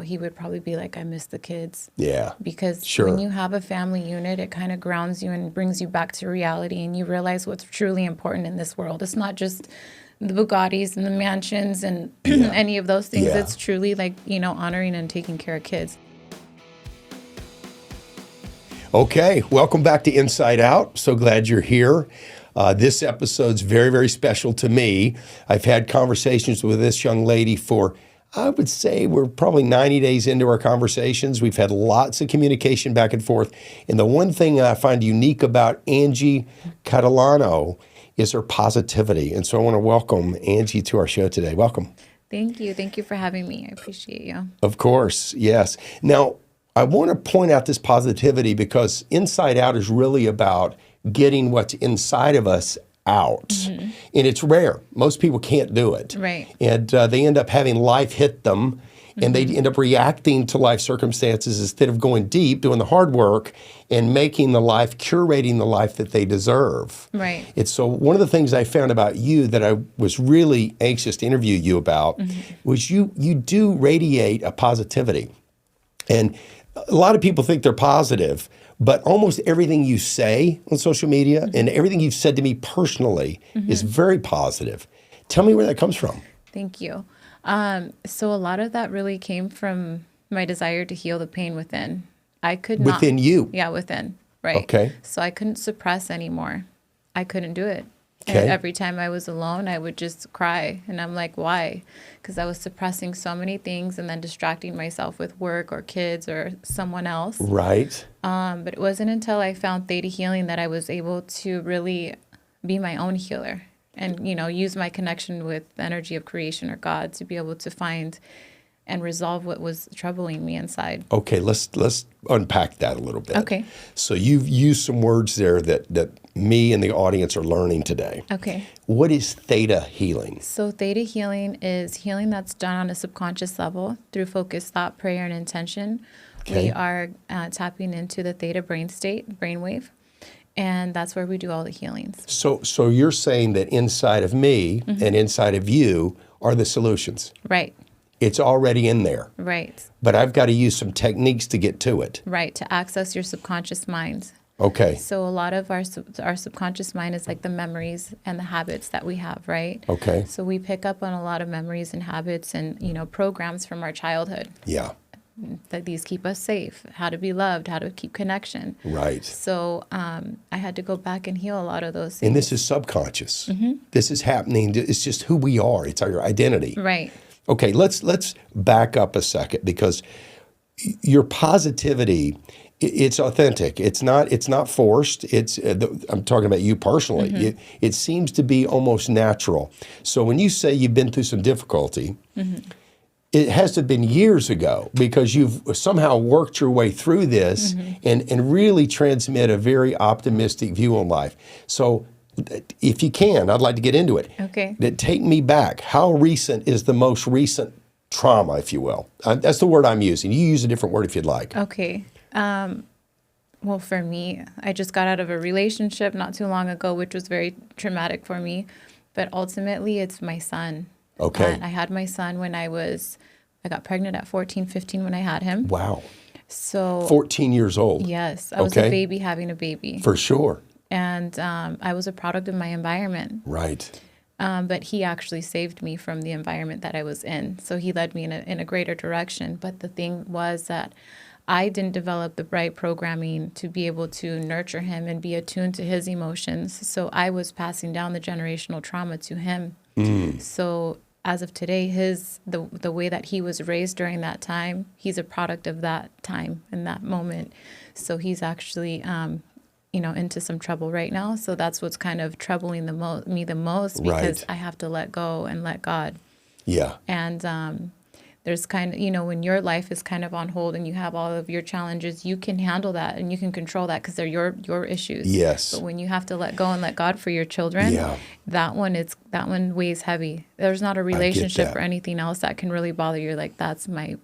he would probably be like, I miss the kids. Yeah. Because sure. when you have a family unit, it kind of grounds you and brings you back to reality, and you realize what's truly important in this world. It's not just the Bugattis and the mansions and any of those things. It's truly like, honoring and taking care of kids. Okay, welcome back to Inside Out. So glad you're here. This episode's very, very special to me. I've had conversations with this young lady for, I would say we're probably 90 days into our conversations. We've had lots of communication back and forth. And the one thing I find unique about Angie Catalano is her positivity. And so I want to welcome Angie to our show today. Welcome. Thank you. Thank you for having me. I appreciate you. Of course, yes. Now, I want to point out this positivity because Inside Out is really about getting what's inside of us out. Mm-hmm. And it's rare. Most people can't do it. Right. And they end up having life hit them, and they end up reacting to life circumstances instead of going deep, doing the hard work, and making the life, curating the life that they deserve. Right. It's so one of the things I found about you that I was really anxious to interview you about was you do radiate a positivity. And a lot of people think they're positive, but almost everything you say on social media and everything you've said to me personally is very positive. Tell me where that comes from. Thank you. So a lot of that really came from my desire to heal the pain within. I could not. Within you? Yeah, within. Right. Okay. So I couldn't suppress anymore. I couldn't do it. Okay. And every time I was alone, I would just cry. And I'm like, why? Because I was suppressing so many things and then distracting myself with work or kids or someone else. Right. But it wasn't until I found Theta Healing that I was able to really be my own healer and, use my connection with the energy of creation or God to be able to find and resolve what was troubling me inside. Okay, let's unpack that a little bit. Okay. So you've used some words there that me and the audience are learning today. Okay. What is Theta Healing? So Theta Healing is healing that's done on a subconscious level through focused thought, prayer, and intention. Okay. We are tapping into the theta brainwave, and that's where we do all the healings. So you're saying that inside of me and inside of you are the solutions. Right. It's already in there. Right. But I've got to use some techniques to get to it. Right, to access your subconscious mind. Okay. So a lot of our subconscious mind is like the memories and the habits that we have, right? Okay. So we pick up on a lot of memories and habits and, programs from our childhood. Yeah. That these keep us safe, how to be loved, how to keep connection. Right. So I had to go back and heal a lot of those things. And this is subconscious. This is happening. It's just who we are. It's our identity. Right. Okay, let's back up a second because your positivity, it's authentic. It's not forced. I'm talking about you personally. It seems to be almost natural. So when you say you've been through some difficulty, it has to have been years ago because you've somehow worked your way through this and really transmit a very optimistic view on life. So if you can, I'd like to get into it. Okay. Take me back. How recent is the most recent trauma, if you will? That's the word I'm using. You use a different word if you'd like. Okay. Well, for me, I just got out of a relationship not too long ago, which was very traumatic for me. But ultimately, it's my son. Okay. I had my son when I got pregnant at 14, 15 when I had him. Wow. So 14 years old. Yes. I was a baby having a baby. For sure. And I was a product of my environment. Right. But he actually saved me from the environment that I was in. So he led me in a greater direction. But the thing was that I didn't develop the right programming to be able to nurture him and be attuned to his emotions. So I was passing down the generational trauma to him. So as of today, the way that he was raised during that time, he's a product of that time and that moment. So he's actually into some trouble right now. So that's what's kind of troubling me the most because I have to let go and let God. Yeah. And there's kind of, when your life is kind of on hold and you have all of your challenges, you can handle that and you can control that because they're your issues. Yes. But when you have to let go and let God for your children, that one weighs heavy. There's not a relationship or anything else that can really bother you. Like that's my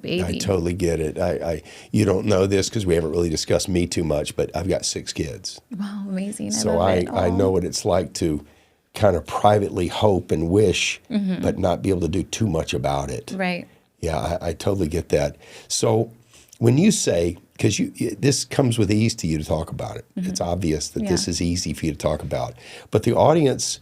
baby. I totally get it. You don't know this because we haven't really discussed me too much, but I've got 6 kids. Wow, amazing. So I know what it's like to kind of privately hope and wish, but not be able to do too much about it. Right. Yeah, I totally get that. So when you say, because this comes with ease to you to talk about it, it's obvious that this is easy for you to talk about. But the audience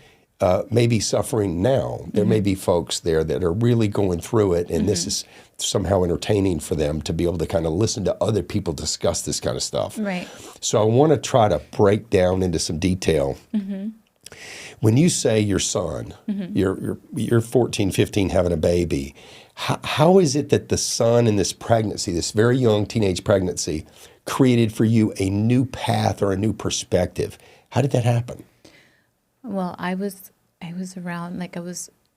may be suffering now. There may be folks there that are really going through it, and this is somehow entertaining for them to be able to kind of listen to other people discuss this kind of stuff. Right. So I want to try to break down into some detail. When you say your son, you're 14, 15, having a baby, how is it that the son in this pregnancy, this very young teenage pregnancy, created for you a new path or a new perspective? How did that happen? Well, I was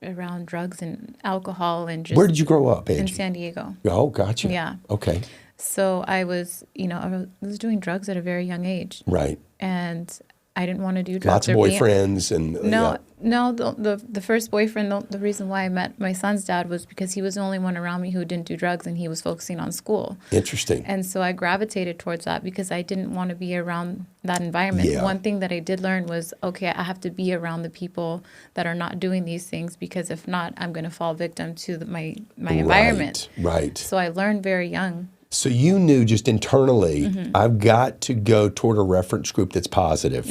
around drugs and alcohol and just. Where did you grow up, Angie? In San Diego. Oh, gotcha. Yeah. Okay. So I was doing drugs at a very young age. Right. And I didn't want to do drugs. Lots of boyfriends and No, the first boyfriend, the reason why I met my son's dad was because he was the only one around me who didn't do drugs, and he was focusing on school. Interesting. And so I gravitated towards that because I didn't want to be around that environment. Yeah. One thing that I did learn was, okay, I have to be around the people that are not doing these things, because if not, I'm going to fall victim to my environment. Right. So I learned very young. So you knew just internally, I've got to go toward a reference group that's positive,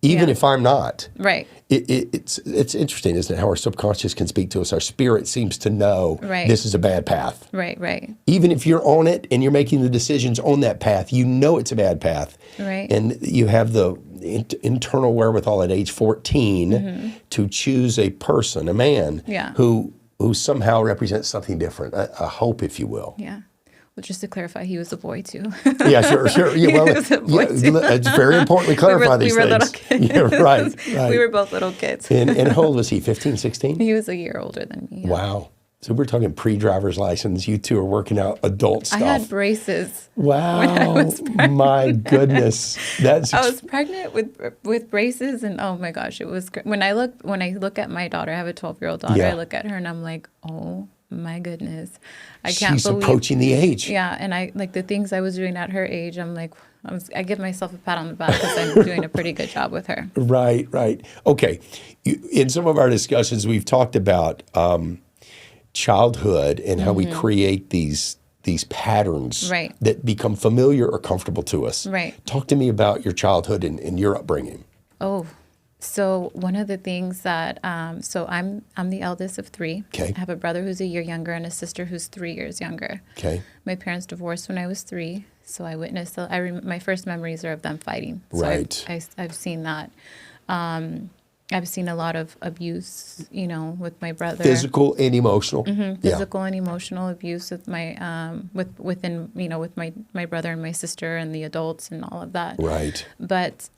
even if I'm not. Right. It's interesting, isn't it, how our subconscious can speak to us. Our spirit seems to know this is a bad path. Right. Even if you're on it and you're making the decisions on that path, you know it's a bad path. Right. And you have the internal wherewithal at age 14 to choose a person, a man, who somehow represents something different, a hope, if you will. Yeah. Well, just to clarify, he was a boy too. Yeah, sure. Yeah, well, it's very important to clarify these things. We were little kids. Yeah, right. We were both little kids. And how old was he, 15, 16? He was a year older than me. Yeah. Wow. So we're talking pre-driver's license. You two are working out adult stuff. I had braces. Wow. When I was pregnant. My goodness. I was pregnant with braces, and oh my gosh, it was when I look at my daughter, I have a 12-year-old daughter, I look at her and I'm like, oh my goodness, I can't believe. She's approaching the age. Yeah, and I like the things I was doing at her age. I'm like, I give myself a pat on the back because I'm doing a pretty good job with her. Right. Okay. In some of our discussions, we've talked about childhood and how we create these patterns that become familiar or comfortable to us. Right. Talk to me about your childhood and your upbringing. Oh. So one of the things that, so I'm the eldest of three. Okay. I have a brother who's a year younger and a sister who's 3 years younger. Okay. My parents divorced when I was 3, so I witnessed. My first memories are of them fighting. So Right. I've seen that. I've seen a lot of abuse, with my brother. Physical and emotional. Physical and emotional abuse with my with my brother and my sister and the adults and all of that. Right. But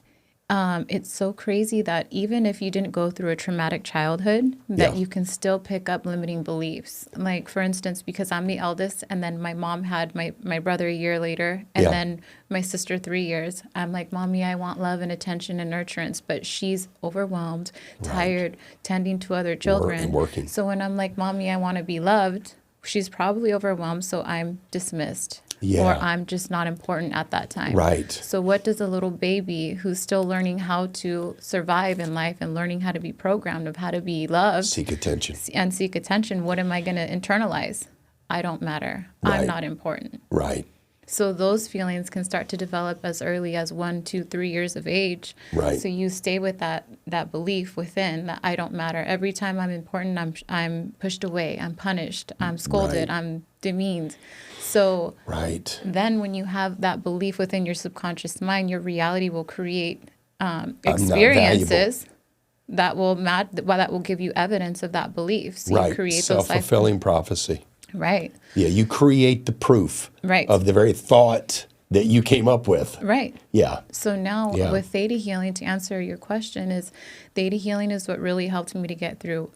it's so crazy that even if you didn't go through a traumatic childhood, that you can still pick up limiting beliefs. Like, for instance, because I'm the eldest, and then my mom had my brother a year later, and then my sister 3 years. I'm like, Mommy, I want love and attention and nurturance, but she's overwhelmed, tired, tending to other children. And working. So when I'm like, Mommy, I want to be loved, she's probably overwhelmed, so I'm dismissed. Yeah. Or I'm just not important at that time. Right. So what does a little baby who's still learning how to survive in life and learning how to be programmed of how to be loved. Seek attention. And seek attention. What am I going to internalize? I don't matter. Right. I'm not important. Right. So those feelings can start to develop as early as 1, 2, 3 years of age. Right. So you stay with that belief within that I don't matter. Every time I'm important, I'm pushed away. I'm punished. I'm scolded. I'm demeaned. So then when you have that belief within your subconscious mind, your reality will create experiences that will give you evidence of that belief. So you create self-fulfilling prophecy. Right. Yeah, you create the proof of the very thought that you came up with. Right. Yeah. So now with theta healing, to answer your question, is theta healing is what really helped me to get through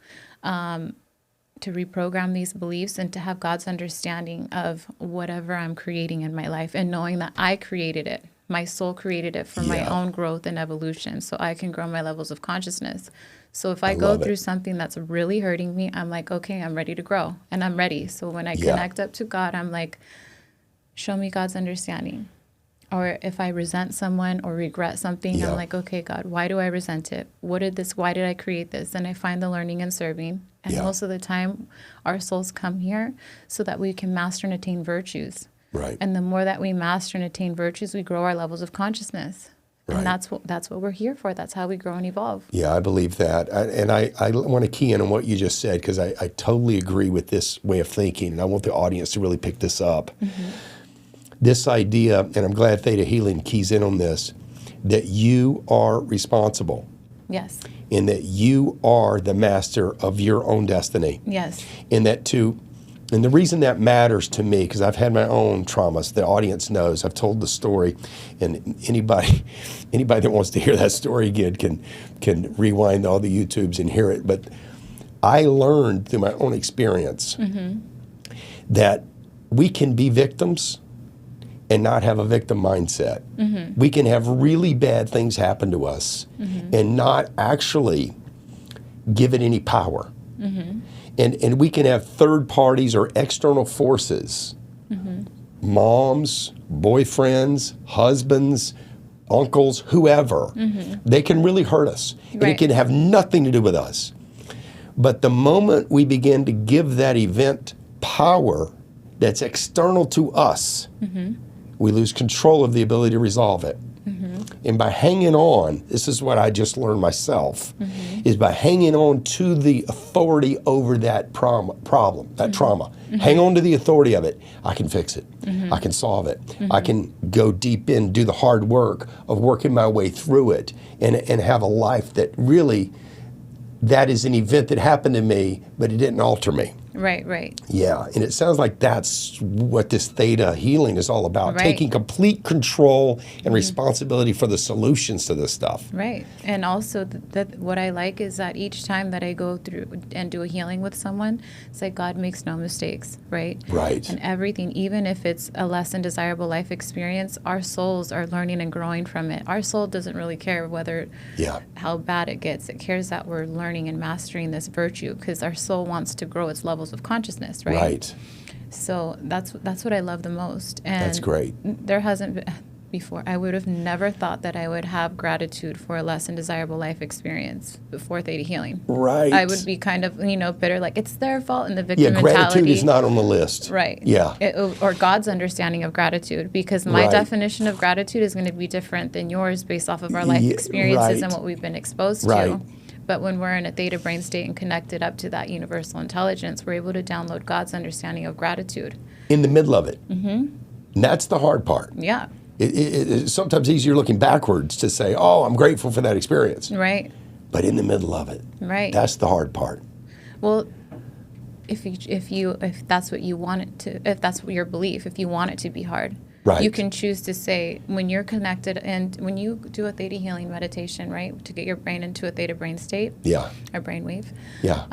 to reprogram these beliefs and to have God's understanding of whatever I'm creating in my life, and knowing that I created it. My soul created it for my own growth and evolution, so I can grow my levels of consciousness. So if I go through something that's really hurting me, I'm like, okay, I'm ready to grow, and I'm ready. So when I connect up to God, I'm like, show me God's understanding. Or if I resent someone or regret something, Yeah. I'm like, okay, God, why do I resent it? Why did I create this? And I find the learning in serving. And Yeah. most of the time, our souls come here so that we can master and attain virtues. Right. And the more that we master and attain virtues, we grow our levels of consciousness. Right. And that's what we're here for. That's how we grow and evolve. Yeah, I believe that. I want to key in on what you just said, because I totally agree with this way of thinking, and I want the audience to really pick this up. Mm-hmm. This idea, and I'm glad Theta Healing keys in on this, that you are responsible Yes. and that you are the master of your own destiny. Yes. And the reason that matters to me, because I've had my own traumas, the audience knows, I've told the story, and anybody that wants to hear that story again can rewind all the YouTubes and hear it. But I learned through my own experience that we can be victims and not have a victim mindset. We can have really bad things happen to us and not actually give it any power. And we can have third parties or external forces, moms, boyfriends, husbands, uncles, whoever. They can really hurt us. And it Right. can have nothing to do with us. But the moment we begin to give that event power that's external to us, we lose control of the ability to resolve it. And by hanging on, this is what I just learned myself, is by hanging on to the authority over that problem, that trauma. Hang on to the authority of it. I can fix it. I can solve it. I can go deep in, do the hard work of working my way through it, and have a life that really, that is an event that happened to me, but it didn't alter me. Right, right. Yeah, and it sounds like that's what this Theta Healing is all about, Right. taking complete control and responsibility for the solutions to this stuff. Right. And also that what I like is that each time that I go through and do a healing with someone, it's like God makes no mistakes, right? Right. And everything, even if it's a less than desirable life experience, our souls are learning and growing from it. Our soul doesn't really care how bad it gets. It cares that we're learning and mastering this virtue, because our soul wants to grow its levels of consciousness, right? Right. So that's what I love the most. And That's great. There hasn't been before. I would have never thought that I would have gratitude for a less than desirable life experience before Theta Healing. Right. I would be kind of, bitter, like it's their fault, and the Yeah, victim gratitude mentality. is not on the list. Right. Yeah. Or God's understanding of gratitude, because my Right. definition of gratitude is going to be different than yours based off of our life experiences right. and what we've been exposed Right. to. But when we're in a theta brain state and connected up to that universal intelligence, we're able to download God's understanding of gratitude. In the middle of it. And that's the hard part. Yeah. It's sometimes easier looking backwards to say, oh, I'm grateful for that experience. Right. But in the middle of it, Right. that's the hard part. Well, if that's what you want it to, if that's your belief, if you want it to be hard, Right. you can choose to say, when you're connected and when you do a theta healing meditation, right, to get your brain into a theta brain state, Yeah. or brainwave. Yeah.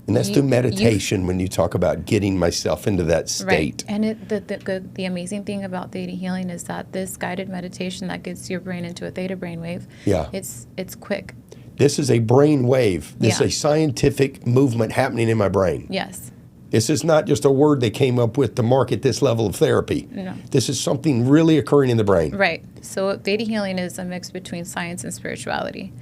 And that's you- through meditation when you talk about getting myself into that state. Right. And the amazing thing about theta healing is that this guided meditation that gets your brain into a theta brainwave, Yeah. it's quick. This is a brain wave. This Yeah. is a scientific movement happening in my brain. Yes. This is not just a word they came up with to market this level of therapy. No. This is something really occurring in the brain. Right. So theta healing is a mix between science and spirituality.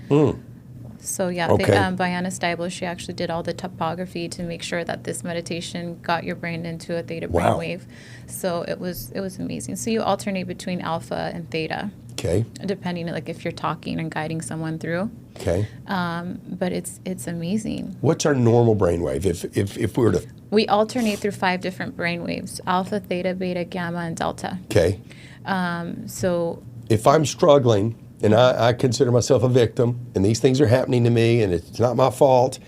So yeah, Okay. Biana Stibel, she actually did all the topography to make sure that this meditation got your brain into a theta Wow. brainwave. So it was amazing. So you alternate between alpha and theta, Okay. depending like if you're talking and guiding someone through. Okay. But it's amazing. What's our normal brainwave? If we were to, We alternate through 5 different brainwaves: alpha, theta, beta, gamma, and delta. okay, So if I'm struggling and I consider myself a victim and these things are happening to me and it's not my fault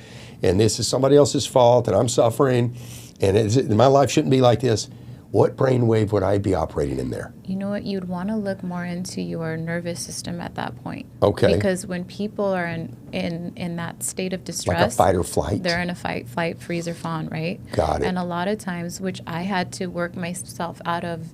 and this is somebody else's fault and I'm suffering and my life shouldn't be like this, what brainwave would I be operating in there? you know what? You'd want to look more into your nervous system at that point. Okay. Because when people are in that state of distress, Like a fight or flight? they're in a fight, flight, freeze, or fawn, right? Got it. And a lot of times, which I had to work myself out of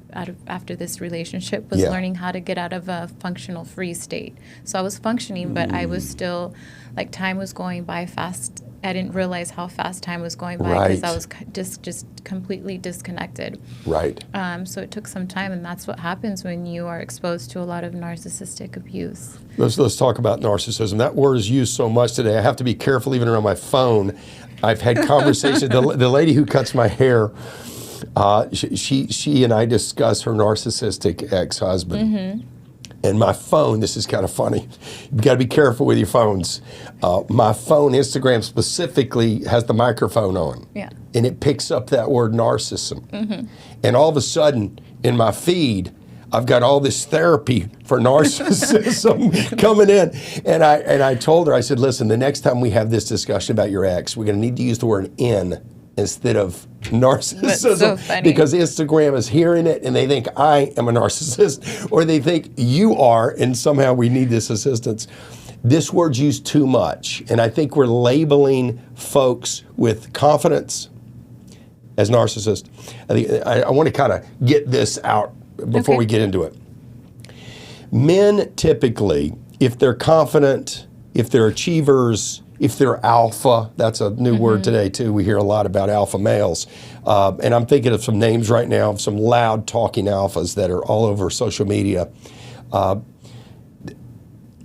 after this relationship, was Yeah. learning how to get out of a functional freeze state. So I was functioning, but I was still, like, time was going by fast I didn't realize how fast time was going by because I Right. was just completely disconnected. Right. So it took some time, and that's what happens when you are exposed to a lot of narcissistic abuse. Let's talk about narcissism. That word is used so much today. I have to be careful even around my phone. I've had conversations. The lady who cuts my hair, she and I discuss her narcissistic ex-husband. And my phone, this is kind of funny. You've got to be careful with your phones. My phone, Instagram specifically, has the microphone on. Yeah. And it picks up that word narcissism. And all of a sudden, in my feed, I've got all this therapy for narcissism coming in. And I told her, I said, listen, the next time we have this discussion about your ex, we're going to need to use the word "in" instead of narcissism. That's so funny. Because Instagram is hearing it and they think I am a narcissist, or they think you are, and somehow we need this assistance. This word's used too much, and I think we're labeling folks with confidence as narcissists. I want to kind of get this out before we get into it. Men typically, if they're confident, if they're achievers, if they're alpha, that's a new word today too. We hear a lot about alpha males. And I'm thinking of some names right now of some loud talking alphas that are all over social media.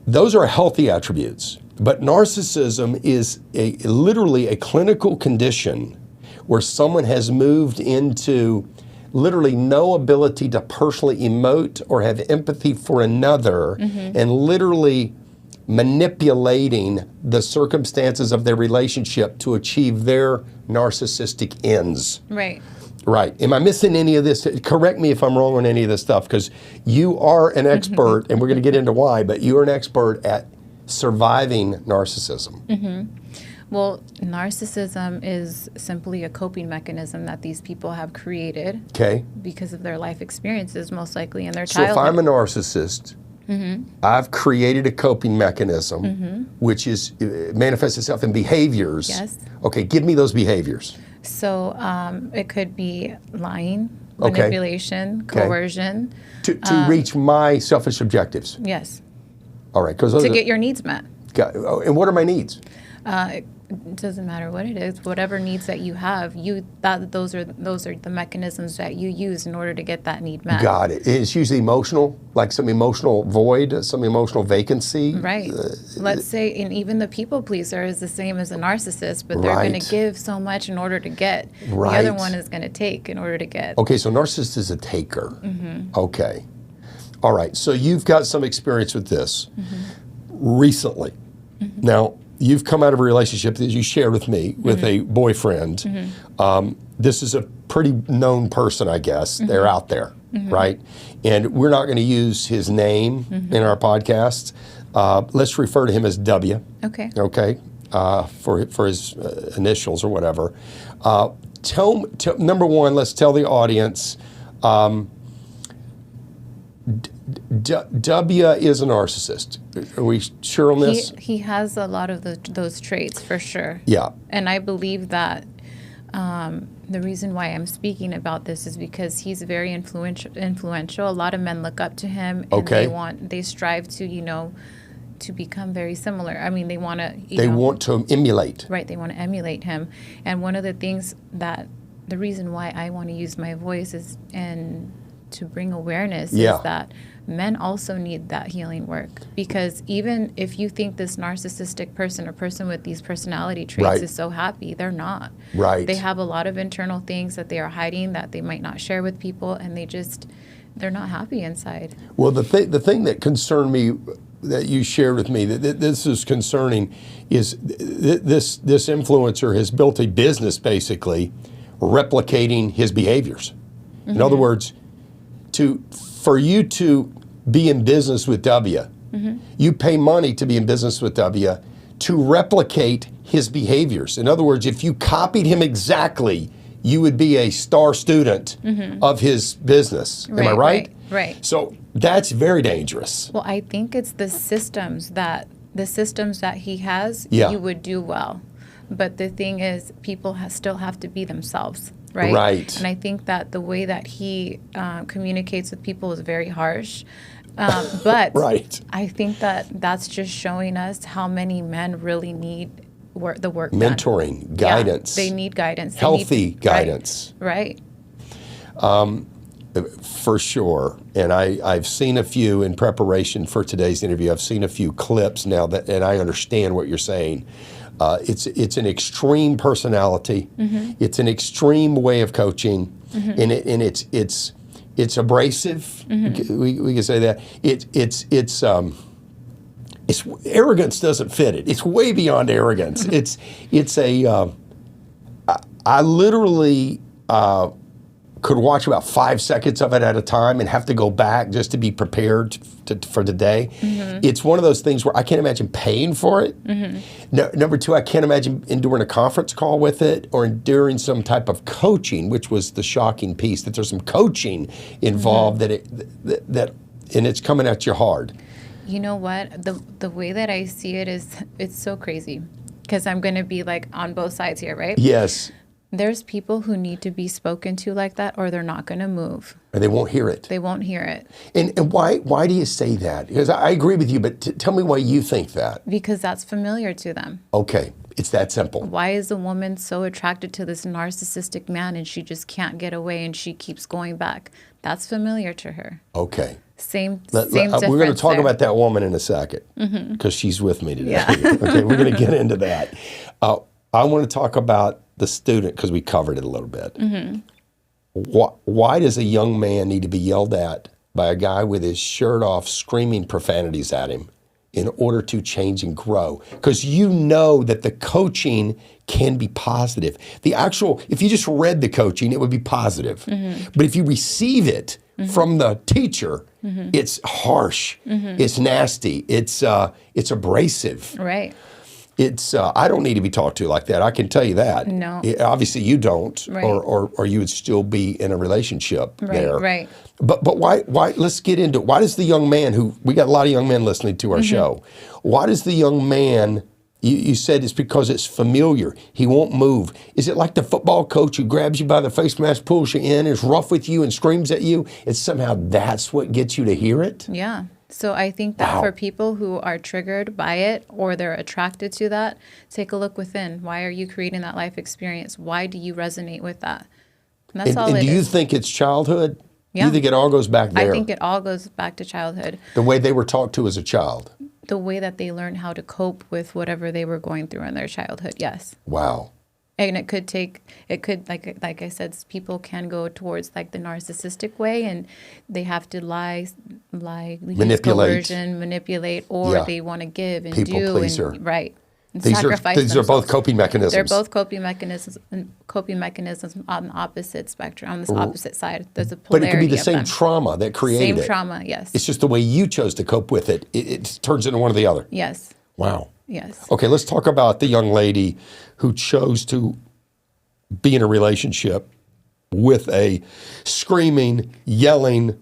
Those are healthy attributes. But narcissism is literally a clinical condition where someone has moved into literally no ability to personally emote or have empathy for another, and literally manipulating the circumstances of their relationship to achieve their narcissistic ends. Right. Right. Am I missing any of this? Correct me if I'm wrong on any of this stuff, because you are an expert, and we're going to get into why, but you are an expert at surviving narcissism. Well, narcissism is simply a coping mechanism that these people have created Okay. because of their life experiences, most likely in their So if childhood. I'm a narcissist, I've created a coping mechanism, which is manifests itself in behaviors. Yes. Okay, give me those behaviors. So it could be lying, Okay. manipulation, Okay. coercion. To reach my selfish objectives. Yes. All right, because To get your needs met. and what are my needs? It doesn't matter what it is, whatever needs that you have, those are the mechanisms that you use in order to get that need met. Got it. It's usually emotional, like some emotional void, some emotional vacancy. Right. Let's say, and even the people pleaser is the same as a narcissist, but they're going Right. to give so much in order to get. Right. The other one is going to take in order to get. Okay, so narcissist is a taker. Okay. All right, so you've got some experience with this recently. Now, you've come out of a relationship that you shared with me with a boyfriend. This is a pretty known person, I guess. They're out there, right? And we're not going to use his name in our podcast. Let's refer to him as W. Okay. Okay, for his initials or whatever. Number one, let's tell the audience. W is a narcissist. Are we sure on this? He has a lot of those traits for sure. Yeah. And I believe that the reason why I'm speaking about this is because he's very influential. A lot of men look up to him, and Okay. they strive to, to become very similar. I mean, they want to. They want to emulate. Right, they want to emulate him. And one of the things the reason why I want to use my voice is to bring awareness Yeah. is that men also need that healing work, because even if you think this narcissistic person or person with these personality traits Right. is so happy, they're not. Right. They have a lot of internal things that they are hiding that they might not share with people, and they're not happy inside. Well, the thing that concerned me that you shared with me that this is concerning is this influencer has built a business basically replicating his behaviors. In other words, for you to be in business with W, you pay money to be in business with W to replicate his behaviors. In other words, if you copied him exactly, you would be a star student of his business. Am I right? Right. So that's very dangerous. Well, I think it's the systems that he has, Yeah. you would do well. But the thing is, people still have to be themselves, right? Right. And I think that the way that he communicates with people is very harsh. But Right. I think that that's just showing us how many men really need the work done. Mentoring, guidance. Yeah, they need guidance. Healthy guidance. Right. For sure. And I've seen a few in preparation for today's interview. I've seen a few clips now and I understand what you're saying. It's an extreme personality. It's an extreme way of coaching, and it's abrasive. We can say that. It's arrogance doesn't fit it. It's way beyond arrogance. I literally could watch about 5 seconds of it at a time and have to go back just to be prepared for the day. It's one of those things where I can't imagine paying for it. Number two, I can't imagine enduring a conference call with it or enduring some type of coaching, which was the shocking piece, that there's some coaching involved that and it's coming at you hard. You know what? The way that I see it is, it's so crazy, because I'm going to be like on both sides here, right? Yes. There's people who need to be spoken to like that, or they're not going to move. Or they won't hear it. They won't hear it. And why do you say that? Because I agree with you, but tell me why you think that. Because that's familiar to them. Okay, it's that simple. Why is a woman so attracted to this narcissistic man and she just can't get away and she keeps going back? That's familiar to her. Okay. Same We're going to talk there. about that woman in a second, because she's with me today. Yeah. Okay, we're going to get into that. I want to talk about the student, because we covered it a little bit. Why does a young man need to be yelled at by a guy with his shirt off screaming profanities at him in order to change and grow? Because you know that the coaching can be positive. If you just read the coaching, it would be positive. But if you receive it from the teacher, it's harsh, it's nasty, it's abrasive. Right. I don't need to be talked to like that. I can tell you that. No. Obviously you don't, Right. or you would still be in a relationship there. Right. But why, let's get into it. Why does the young man we got a lot of young men listening to our show. Why does the young man, you said it's because it's familiar. He won't move. Is it like the football coach who grabs you by the face mask, pulls you in, is rough with you and screams at you? It's somehow that's what gets you to hear it? Yeah. So I think that for people who are triggered by it or they're attracted to that, take a look within. Why are you creating that life experience? Why do you resonate with that? And that's all it is. And do you think it's childhood? Yeah. Do you think it all goes back there? I think it all goes back to childhood. The way they were talked to as a child? The way that they learned how to cope with whatever they were going through in their childhood, yes. Wow. And it could like I said, people can go towards like the narcissistic way, and they have to lie, Manipulate. manipulate, or they want to give and People do. pleaser. And, right. And These sacrifice are both themselves. coping mechanisms. They're both coping mechanisms on the opposite spectrum, on this opposite side. There's a But polarity it could be the of same them. trauma that created it. Same trauma, yes. It's just the way you chose to cope with it. It turns into one or the other. Yes. Wow. Yes. Okay, let's talk about the young lady who chose to be in a relationship with a screaming, yelling,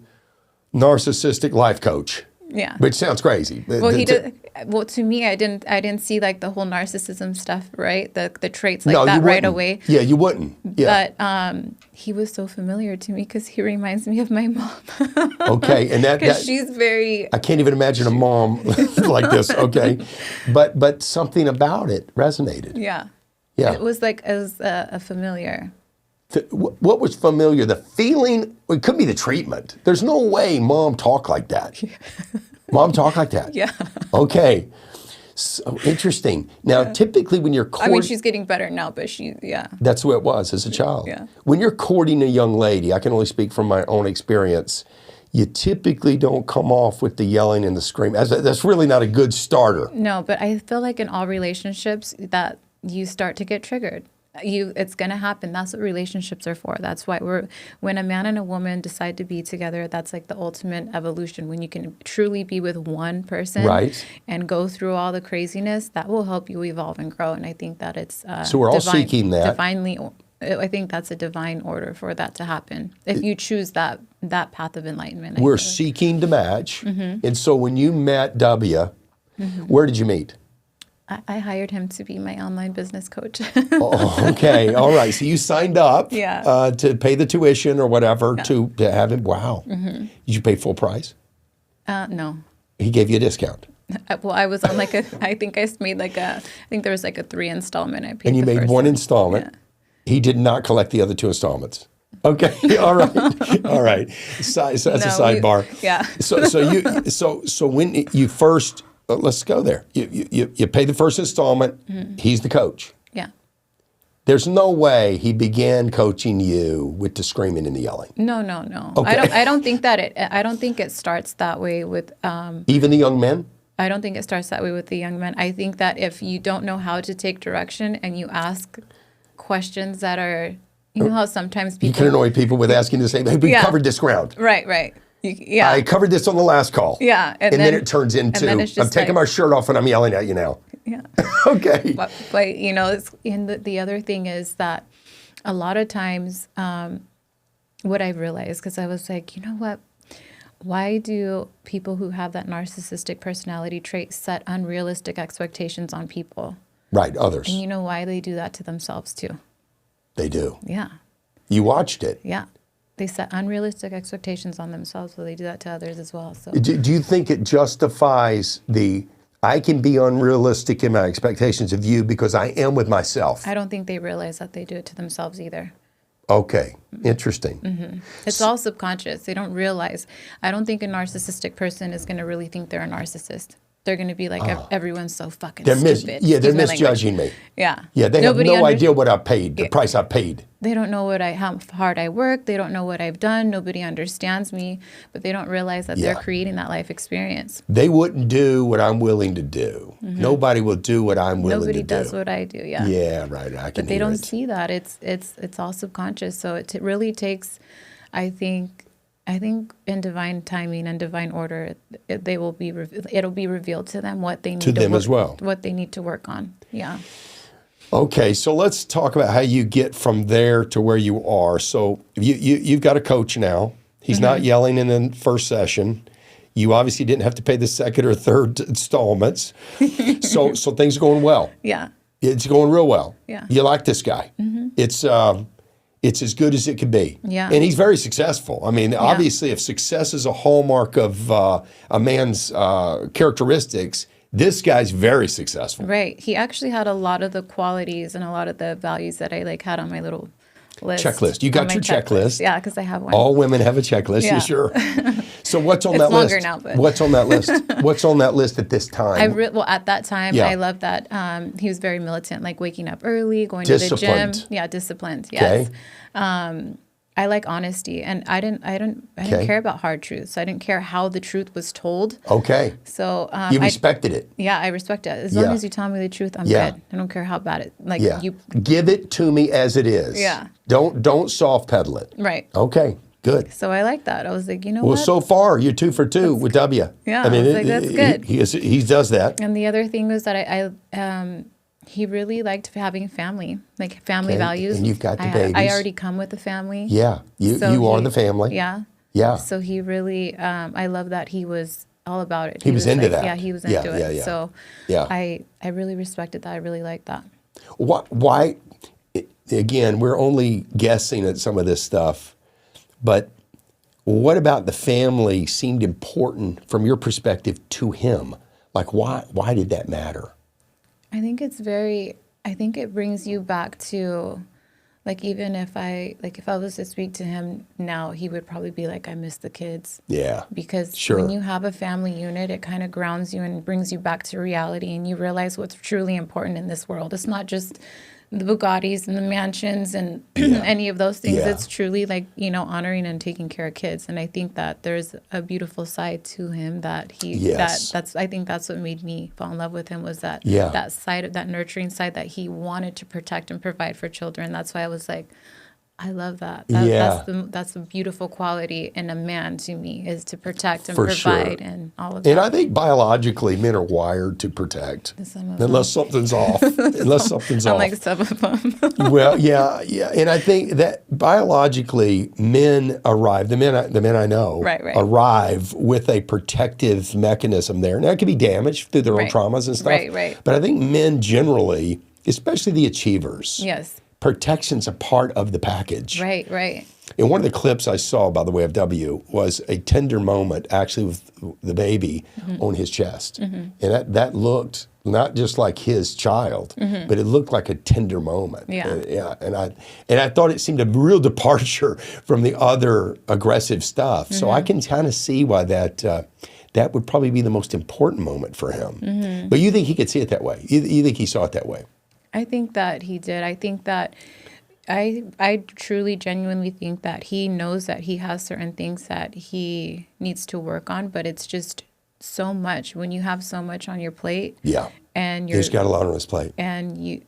narcissistic life coach. Yeah. Which sounds crazy. Well, to me, I didn't see like the whole narcissism stuff, right? The traits like No, that you right wouldn't. away. Yeah, you wouldn't. Yeah. But he was so familiar to me because he reminds me of my mom. Okay, and Because she's very. I can't even imagine a mom like this. Okay, but something about it resonated. Yeah. Yeah. It was like as a familiar. What was familiar? The feeling. It could be the treatment. There's no way mom talked like that. Mom talked like that. Yeah. Okay. So interesting. Now, typically when you're courting, I mean, she's getting better now, but that's who it was as a child. Yeah. When you're courting a young lady, I can only speak from my own experience, you typically don't come off with the yelling and the screaming. That's really not a good starter. No, but I feel like in all relationships that you start to get triggered. It's going to happen. That's what relationships are for. That's why when a man and a woman decide to be together, that's like the ultimate evolution. When you can truly be with one person and go through all the craziness, that will help you evolve and grow. And I think that it's so we're all seeking that. Divinely, I think that's a divine order for that to happen. If you choose that path of enlightenment. We're seeking to match. And so when you met W, where did you meet? I hired him to be my online business coach. Oh, okay. All right. So you signed up to pay the tuition or whatever to have him. Wow. Did you pay full price? No. He gave you a discount. Well, I was on like I think I think there was like a 3 installment. I paid And you the made first one installment. He did not collect the other 2 installments. Okay, all right, all right. So that's a sidebar. Yeah. So when you first, let's go there. You pay the first installment. He's the coach. Yeah. There's no way he began coaching you with the screaming and the yelling. No. Okay. I don't think that I don't think it starts that way with Even the young men? I don't think it starts that way with the young men. I think that if you don't know how to take direction and you ask questions that are, you know how sometimes people... You can annoy people with asking the same, hey, we covered this ground. Right. Yeah. I covered this on the last call. Yeah. And then it turns into, I'm taking my shirt off and I'm yelling at you now. Yeah. Okay. But you know, the other thing is that a lot of times what I've realized, because I was like, you know what? Why do people who have that narcissistic personality trait set unrealistic expectations on people? Right, others. And you know why they do that to themselves too? They do. Yeah. You watched it. Yeah. They set unrealistic expectations on themselves, so they do that to others as well. So, do you think it justifies I can be unrealistic in my expectations of you because I am with myself? I don't think they realize that they do it to themselves either. Okay, interesting. Mm-hmm. It's all subconscious. They don't realize. I don't think a narcissistic person is going to really think they're a narcissist. They're going to be like, everyone's so fucking stupid. They're misjudging me. Yeah. Yeah, they have no idea what I paid, the price I paid. They don't know how hard I work. They don't know what I've done. Nobody understands me, but they don't realize that they're creating that life experience. They wouldn't do what I'm willing to do. Mm-hmm. Nobody will do what I'm willing to do. Nobody does what I do, yeah. Yeah, right. But they don't see that. It's all subconscious. So it really takes, I think in divine timing and divine order, it'll be revealed to them what they need to them as well. What they need to work on. Yeah. Okay, so let's talk about how you get from there to where you are. So you've got a coach now. He's not yelling in the first session. You obviously didn't have to pay the second or third installments. So things are going well. Yeah. It's going real well. Yeah. You like this guy. Mm-hmm. It's as good as it can be. Yeah. And he's very successful. I mean, obviously, if success is a hallmark of a man's characteristics, this guy's very successful. Right. He actually had a lot of the qualities and a lot of the values that I had on my little list. Checklist. You got your checklist. Yeah, because I have one. All women have a checklist, yeah. Sure. So what's on that list? It's longer now, but... What's on that list? What's on that list at this time? Well, at that time, I loved that he was very militant, like waking up early, going to the gym. Yeah, disciplined. Yes. Okay. I like honesty, and I didn't care about hard truths. I didn't care how the truth was told. Okay. So you respected it. Yeah, I respect it. As long as you tell me the truth, I'm good. I don't care how bad it. You give it to me as it is. Yeah. Don't soft pedal it. Right. Okay. Good. So I like that. I was like, what? Well, so far you're 2 for 2 with W. Yeah. I mean, that's good. He does that. And the other thing was that he really liked having family, like family values. And you've got the babies. I already come with a family. Yeah, you are the family. Yeah. Yeah. So he really, I love that he was all about it. He was into that. Yeah, he was into it. Yeah. So I really respected that. I really liked that. Why? Again, we're only guessing at some of this stuff, but what about the family seemed important from your perspective to him? Like, why did that matter? I think it brings you back to, like, even if I was to speak to him now, he would probably be like, I miss the kids. Yeah. Because when you have a family unit, it kind of grounds you and brings you back to reality, and you realize what's truly important in this world. It's not just the Bugattis and the mansions and any of those things. It's truly honoring and taking care of kids. And I think that there's a beautiful side to him that I think that's what made me fall in love with him, was that side of that nurturing side that he wanted to protect and provide for children. That's why I was like, I love that. That's the beautiful quality in a man to me, is to protect and provide and all of that. And I think biologically men are wired to protect unless something's off. Unlike some of them. Well, yeah. And I think that biologically men arrive, the men I know, arrive with a protective mechanism there. Now it can be damaged through their own traumas and stuff. Right. But I think men generally, especially the achievers. Yes. Protection's a part of the package. Right. And one of the clips I saw, by the way, of W was a tender moment actually with the baby on his chest. And that looked not just like his child, but it looked like a tender moment. Yeah. And I thought it seemed a real departure from the other aggressive stuff. So I can kind of see why that would probably be the most important moment for him. But you think he could see it that way? You think he saw it that way? I think that he did. I think that I truly, genuinely think that he knows that he has certain things that he needs to work on, but it's just so much when you have so much on your plate. Yeah. And He's got a lot on his plate. And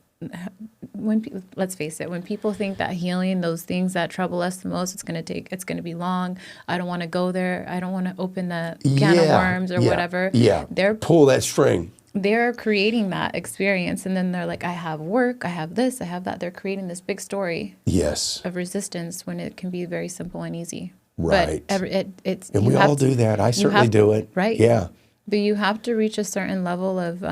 let's face it, when people think that healing, those things that trouble us the most, it's going to be long. I don't want to go there. I don't want to open the can of worms or whatever. Yeah. Pull that string. They're creating that experience, and then they're like, I have work, I have this, I have that. They're creating this big story of resistance when it can be very simple and easy. Right. But and we all do that. I certainly do it. Right. Yeah. But you have to reach a certain level of,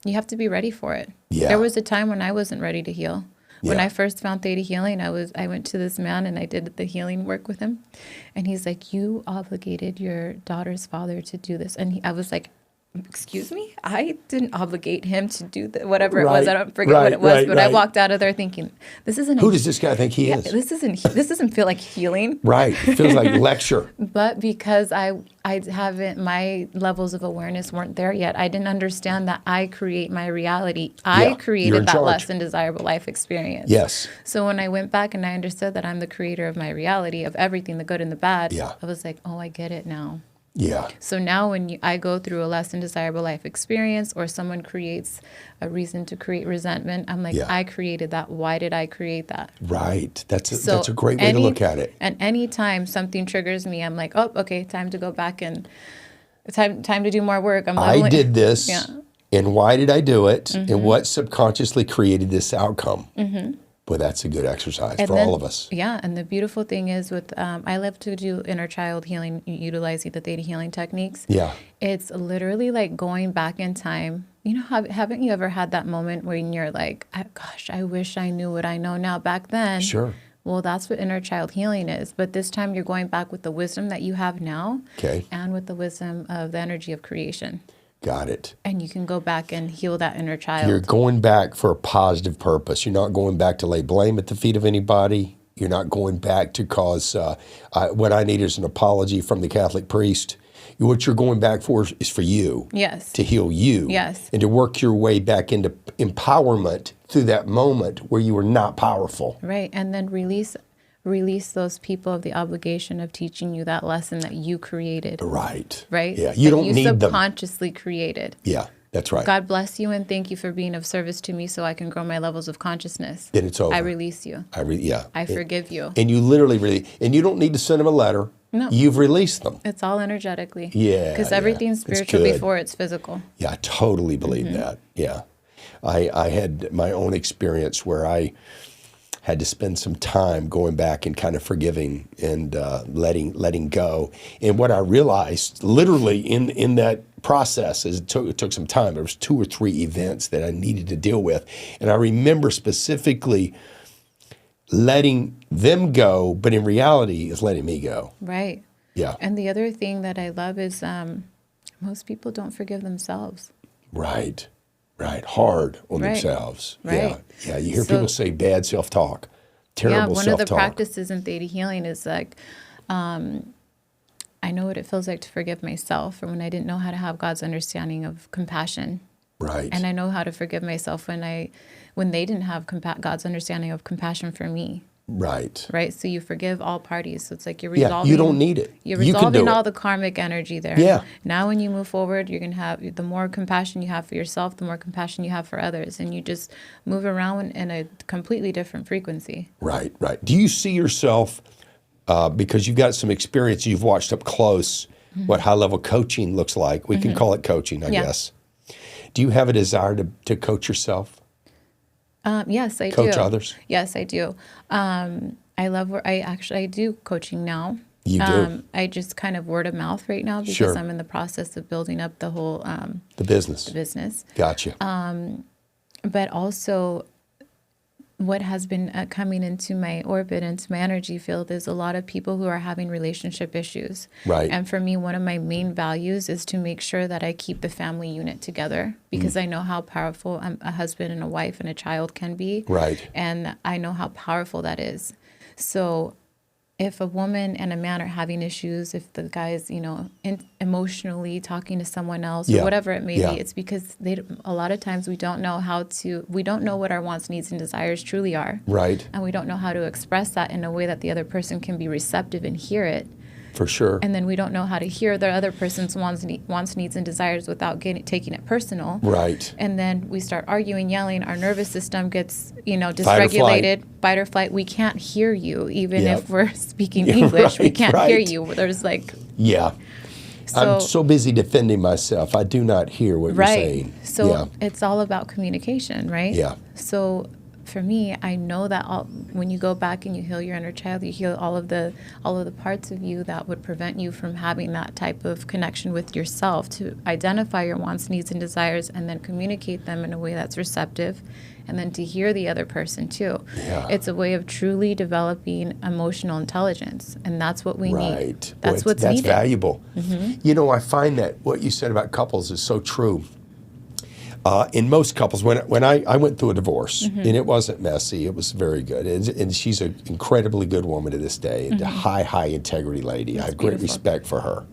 you have to be ready for it. Yeah. There was a time when I wasn't ready to heal. When I first found theta healing, I went to this man and I did the healing work with him. And he's like, you obligated your daughter's father to do this. And I was like, excuse me? I didn't obligate him to do whatever it was. I don't forget what it was, but I walked out of there thinking, this isn't. Who does this guy think he is? This doesn't feel like healing. Right. It feels like lecture. But because I haven't, my levels of awareness weren't there yet. I didn't understand that I create my reality. I created that less than desirable life experience. Yes. So when I went back and I understood that I'm the creator of my reality, of everything, the good and the bad, I was like, oh, I get it now. Yeah. So now when I go through a less than desirable life experience, or someone creates a reason to create resentment, I'm like, I created that. Why did I create that? Right. That's a great way to look at it. And anytime something triggers me, I'm like, oh, okay, time to go back and time to do more work. I did this, and why did I do it, and what subconsciously created this outcome? Boy, that's a good exercise for all of us. Yeah, and the beautiful thing is with, I love to do inner child healing utilizing the theta healing techniques. Yeah. It's literally like going back in time. You know, haven't you ever had that moment when you're like, gosh, I wish I knew what I know now back then? Sure. Well, that's what inner child healing is. But this time you're going back with the wisdom that you have now and with the wisdom of the energy of creation. Got it. And you can go back and heal that inner child. You're going back for a positive purpose. You're not going back to lay blame at the feet of anybody. You're not going back to cause what I need is an apology from the Catholic priest. What you're going back for is for you. Yes. To heal you. Yes. And to work your way back into empowerment through that moment where you were not powerful. Right. And then release those people of the obligation of teaching you that lesson that you created. Right. Right? Yeah. You don't need them. You subconsciously created. Yeah, that's right. God bless you and thank you for being of service to me so I can grow my levels of consciousness. Then it's over. I release you. I forgive you. And you literally and you don't need to send them a letter. No. You've released them. It's all energetically. Yeah. Because everything's spiritual before it's physical. Yeah, I totally believe that. Yeah. I had my own experience where I had to spend some time going back and kind of forgiving and letting go. And what I realized literally in that process is it took some time. There was 2 or 3 events that I needed to deal with. And I remember specifically letting them go, but in reality is letting me go. Right. Yeah. And the other thing that I love is most people don't forgive themselves. Right. Right. Hard on themselves. Right. Yeah. Yeah. You hear people say bad self-talk, terrible self-talk. Yeah, one of the practices in theta healing is like, I know what it feels like to forgive myself, or when I didn't know how to have God's understanding of compassion. Right. And I know how to forgive myself when they didn't have God's understanding of compassion for me. Right. Right. So you forgive all parties. So it's like you're resolving. Yeah, you don't need it. You're resolving all the karmic energy there. Yeah. Now when you move forward, you're going to have the more compassion you have for yourself, the more compassion you have for others. And you just move around in a completely different frequency. Right, right. Do you see yourself, because you've got some experience, you've watched up close what high-level coaching looks like. We can call it coaching, I guess. Do you have a desire to coach yourself? Yes, I do. Coach others? Yes, I do. I love where I do coaching now. You do? I just kind of word of mouth right now because I'm in the process of building up the whole the business. The business. Gotcha. But also what has been coming into my orbit, into my energy field, is a lot of people who are having relationship issues. Right. And for me, one of my main values is to make sure that I keep the family unit together, because I know how powerful a husband and a wife and a child can be. Right. And I know how powerful that is. So if a woman and a man are having issues, if the guy is, emotionally talking to someone else or whatever it may be, it's because a lot of times we don't know what our wants, needs, and desires truly are. Right. And we don't know how to express that in a way that the other person can be receptive and hear it. For sure. And then we don't know how to hear the other person's wants, needs, and desires without taking it personal. Right. And then we start arguing, yelling. Our nervous system gets, dysregulated. Fight or flight. We can't hear you, even if we're speaking English. We can't hear you. There's Yeah. So, I'm so busy defending myself. I do not hear what you're saying. So it's all about communication, right? Yeah. So for me, I know that when you go back and you heal your inner child, you heal all of the parts of you that would prevent you from having that type of connection with yourself, to identify your wants, needs, and desires, and then communicate them in a way that's receptive, and then to hear the other person too. Yeah. It's a way of truly developing emotional intelligence, and that's what we need. That's what's that's needed. valuable. I find that what you said about couples is so true. In most couples, when I went through a divorce, and it wasn't messy, it was very good. And she's an incredibly good woman to this day, and a high integrity lady. I have great respect for her.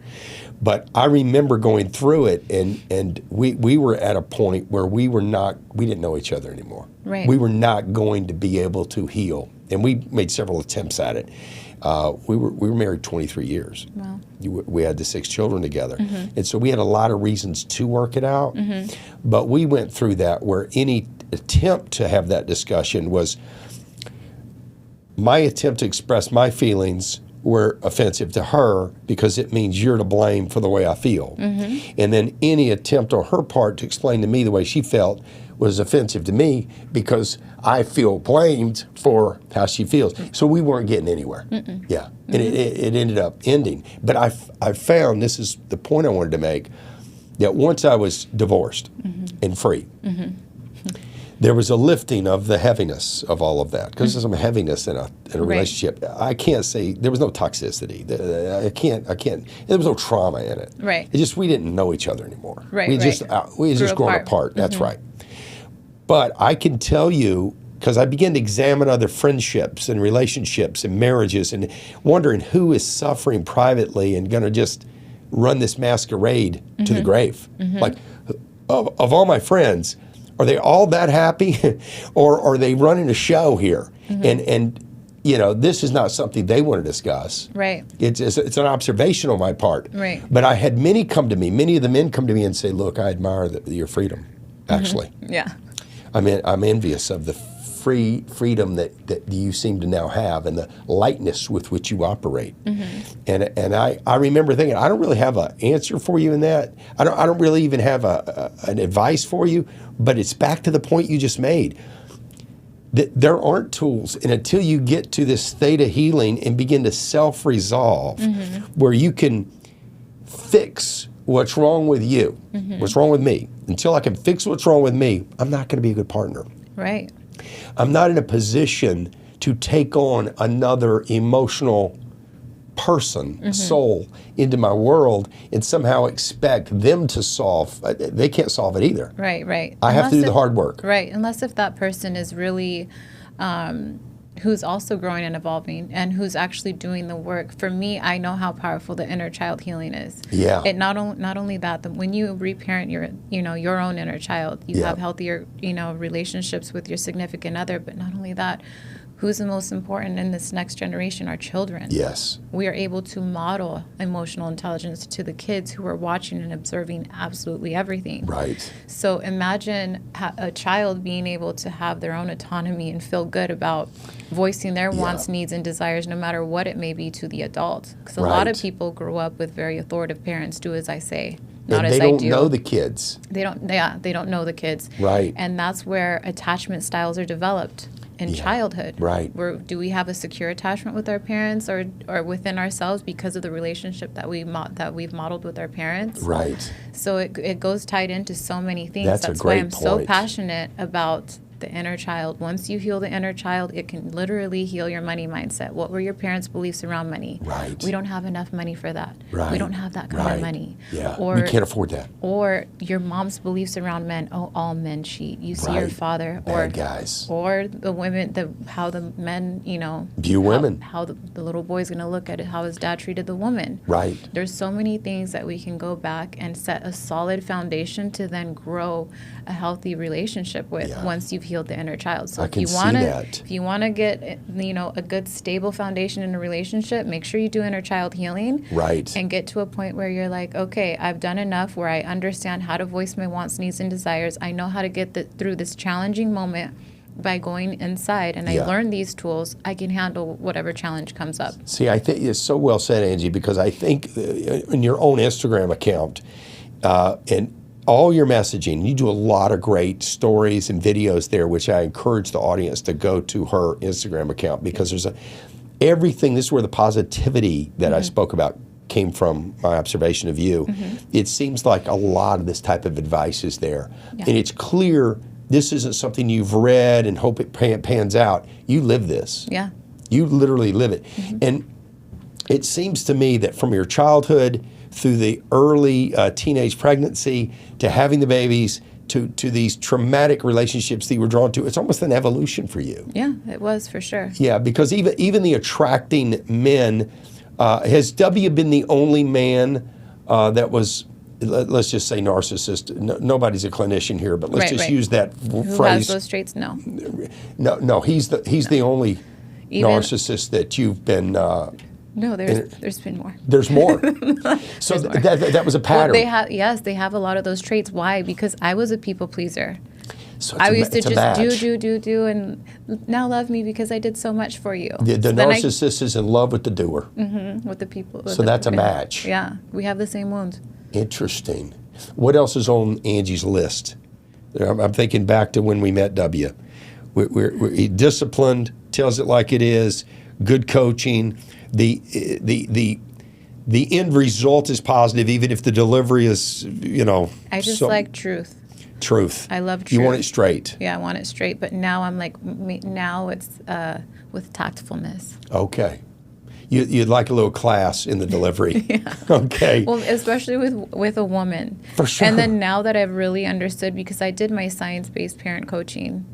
But I remember going through it, and we were at a point where we didn't know each other anymore. Right. We were not going to be able to heal. And we made several attempts at it. We were married 23 years. Wow. We had the 6 children together. And so we had a lot of reasons to work it out. But we went through that where any attempt to have that discussion was my attempt to express my feelings were offensive to her because it means you're to blame for the way I feel. And then any attempt on her part to explain to me the way she felt was offensive to me because I feel blamed for how she feels. So we weren't getting anywhere. Yeah. And it ended up ending. But I found, this is the point I wanted to make, that once I was divorced and free, there was a lifting of the heaviness of all of that. Because there's some heaviness in a relationship. I can't say, there was no toxicity. I can't, there was no trauma in it. Right. It just, we didn't know each other anymore. Right, We had just grown apart. That's right. But I can tell you, because I began to examine other friendships and relationships and marriages and wondering who is suffering privately and going to just run this masquerade to the grave. Like, of all my friends, are they all that happy? Or are they running a show here? And this is not something they want to discuss. Right. It's an observation on my part. Right. But I had many of the men come to me and say, look, I admire your freedom, actually. Yeah. I'm envious of the freedom that you seem to now have and the lightness with which you operate. And I remember thinking, I don't really have an answer for you in that. I don't really even have an advice for you, but it's back to the point you just made. That there aren't tools, and until you get to this state of healing and begin to self-resolve, where you can fix what's wrong with you, what's wrong with me. Until I can fix what's wrong with me, I'm not going to be a good partner. Right. I'm not in a position to take on another emotional person, soul, into my world and somehow expect them to solve. They can't solve it either. Right. I have to do the hard work. Right. Unless if that person is really who's also growing and evolving and who's actually doing the work. For me, I know how powerful the inner child healing is. Yeah. It not only that, when you reparent your own inner child, you have healthier, relationships with your significant other, but not only that, who's the most important in this next generation? Our children. Yes. We are able to model emotional intelligence to the kids who are watching and observing absolutely everything. Right. So imagine a child being able to have their own autonomy and feel good about voicing their wants, needs, and desires, no matter what it may be, to the adult. Because a lot of people grow up with very authoritative parents, do as I say, not and as I do. They don't know the kids. They don't know the kids. Right. And that's where attachment styles are developed. In childhood, right? Do we have a secure attachment with our parents or within ourselves because of the relationship that we've modeled with our parents? Right. So it goes tied into so many things. That's a great why I'm so point. passionate about the inner child. Once you heal the inner child, it can literally heal your money mindset. What were your parents' beliefs around money? Right. We don't have enough money for that. Right. We don't have that kind of money. Yeah. Or we can't afford that. Or your mom's beliefs around men. Oh, all men cheat. You see your father, bad guys, or the women, how the men, view women, how the little boy's going to look at it, how his dad treated the woman. Right. There's so many things that we can go back and set a solid foundation to then grow a healthy relationship with once you've healed the inner child. So if you want to get a good stable foundation in a relationship, make sure you do inner child healing. Right. And get to a point where you're like, okay, I've done enough where I understand how to voice my wants, needs, and desires. I know how to get through this challenging moment by going inside, and I learned these tools. I can handle whatever challenge comes up. See, I think it's so well said, Angie, because I think in your own Instagram account and all your messaging, you do a lot of great stories and videos there, which I encourage the audience to go to her Instagram account, because there's everything. This is where the positivity that I spoke about came from, my observation of you. It seems like a lot of this type of advice is there. And it's clear this isn't something you've read and hope it pans out. You live this. Yeah. You literally live it. And it seems to me that from your childhood through the early teenage pregnancy to having the babies to these traumatic relationships that you were drawn to, it's almost an evolution for you. Yeah, it was for sure. Yeah, because even the attracting men, has W been the only man that was, let's just say narcissist? Nobody's a clinician here, but let's just use that phrase. Who has those traits? No. No, he's the only narcissist that you've been. No, there's been more. There's more. So that was a pattern. Well, they have a lot of those traits. Why? Because I was a people pleaser. So I used to just do, and now love me because I did so much for you. The narcissist is in love with the doer. With the people. So that's a match. Yeah, we have the same wounds. Interesting. What else is on Angie's list? I'm thinking back to when we met W. We're disciplined, tells it like it is, good coaching. The end result is positive, even if the delivery is, I just like truth. Truth. I love truth. You want it straight. Yeah, I want it straight. But now I'm like, now it's with tactfulness. Okay. You'd like a little class in the delivery. Okay. Well, especially with a woman. For sure. And then now that I've really understood, because I did my science-based parent coaching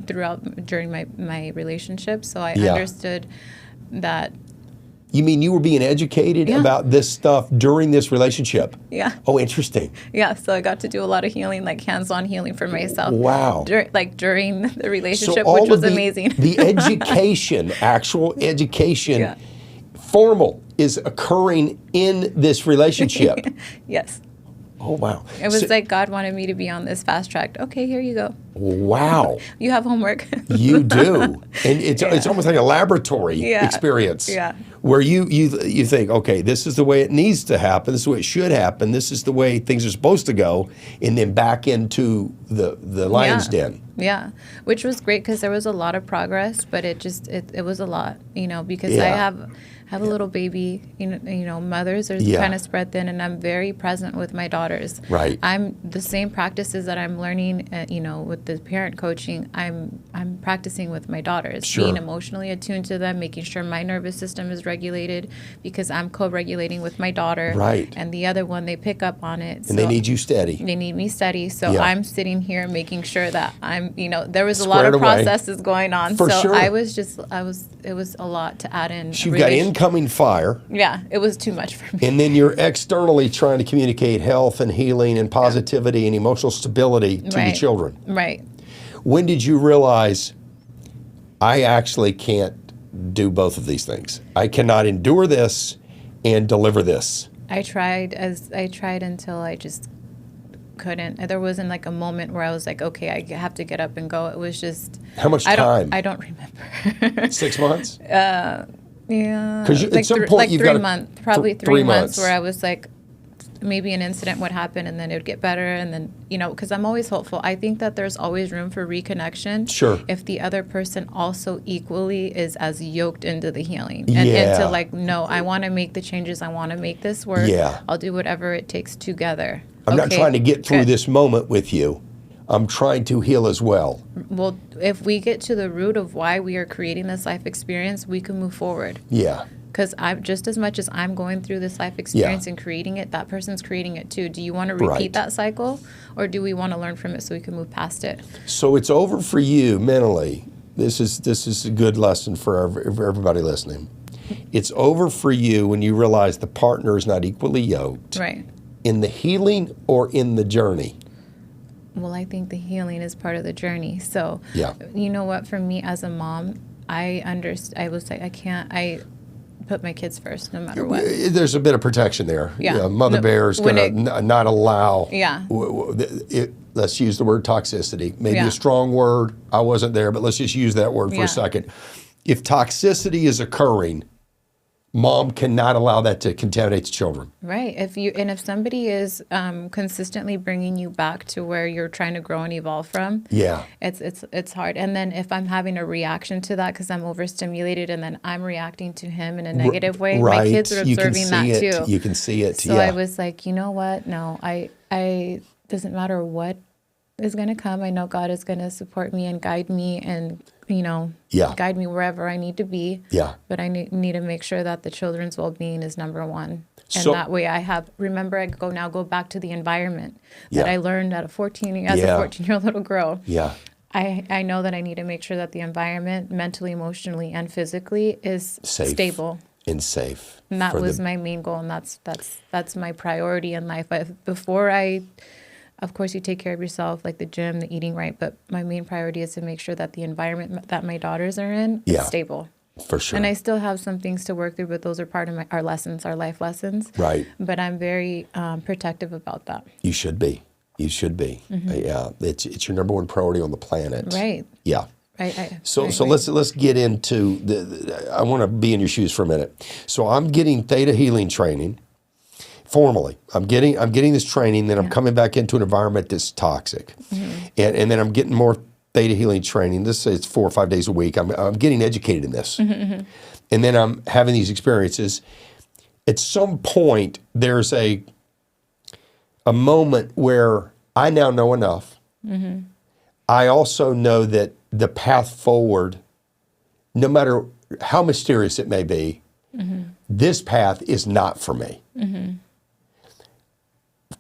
during my relationship, so I understood that. You mean you were being educated about this stuff during this relationship? Yeah. Oh, interesting. Yeah, so I got to do a lot of healing, like hands-on healing for myself. Wow. During the relationship, so which was amazing. The education, actual education, formal, is occurring in this relationship. Yes. Oh, wow. It was like God wanted me to be on this fast track. Okay, here you go. Wow. You have homework. You do. And it's almost like a laboratory experience. Yeah. Where you think, okay, this is the way it needs to happen. This is the way it should happen. This is the way things are supposed to go. And then back into the lion's den. Yeah, which was great because there was a lot of progress, but it was a lot, because I have a little baby, mothers are kind of spread thin, and I'm very present with my daughters. Right. I'm the same practices that I'm learning, with the parent coaching, I'm practicing with my daughters, being emotionally attuned to them, making sure my nervous system is regulated because I'm co-regulating with my daughter. Right. And the other one, they pick up on it. And they need you steady. They need me steady. So I'm sitting here making sure that I'm, there was a lot of processes going on. For sure. it was a lot to add in. So you've got incoming fire. Yeah, it was too much for me. And then you're externally trying to communicate health and healing and positivity and emotional stability to your children. Right. When did you realize I actually can't do both of these things? I cannot endure this and deliver this. I tried until I just couldn't. There wasn't like a moment where I was like, okay, I have to get up and go. It was just. How much time? I don't remember. 6 months? Yeah. Because at some point like you've 3 got months, probably 3 months where I was like, maybe an incident would happen and then it would get better, and then because I'm always hopeful. I think that there's always room for reconnection. Sure. If the other person also equally is as yoked into the healing and into like, no, I want to make the changes. I want to make this work. Yeah. I'll do whatever it takes together. I'm not trying to get through this moment with you. I'm trying to heal as well. Well, if we get to the root of why we are creating this life experience, we can move forward. Yeah. Because I'm just as much as I'm going through this life experience and creating it, that person's creating it too. Do you want to repeat that cycle, or do we want to learn from it so we can move past it? So it's over for you mentally. This is a good lesson for everybody listening. It's over for you when you realize the partner is not equally yoked. Right. In the healing or in the journey? Well, I think the healing is part of the journey. So, you know what? For me as a mom, I will say I put my kids first no matter what. There's a bit of protection there. Yeah. Mother Bear is going to not allow, let's use the word toxicity. Maybe a strong word. I wasn't there, but let's just use that word for a second. If toxicity is occurring, mom cannot allow that to contaminate the children. Right. If somebody is consistently bringing you back to where you're trying to grow and evolve from, it's hard. And then if I'm having a reaction to that because I'm overstimulated, and then I'm reacting to him in a negative way, my kids are observing that too. You can see it. So I was like, you know what? No, I doesn't matter what is going to come. I know God is going to support me and guide me and guide me wherever I need to be. Yeah. But I need to make sure that the children's well-being is number one. And that way remember, I go back to the environment that I learned as a 14-year-old little girl. Yeah. I know that I need to make sure that the environment, mentally, emotionally, and physically, is stable. And safe. And that was my main goal, and that's my priority in life. But before of course, you take care of yourself, like the gym, the eating right. But my main priority is to make sure that the environment that my daughters are in is stable. For sure. And I still have some things to work through, but those are part of our lessons, our life lessons. Right. But I'm very protective about that. You should be. You should be. Yeah. It's your number one priority on the planet. Right. Yeah. So let's get into I want to be in your shoes for a minute. So I'm getting theta healing training. Formally, I'm getting this training, then I'm coming back into an environment that's toxic, and then I'm getting more theta healing training. This is 4 or 5 days a week. I'm getting educated in this, and then I'm having these experiences. At some point, there's a moment where I now know enough. I also know that the path forward, no matter how mysterious it may be, this path is not for me.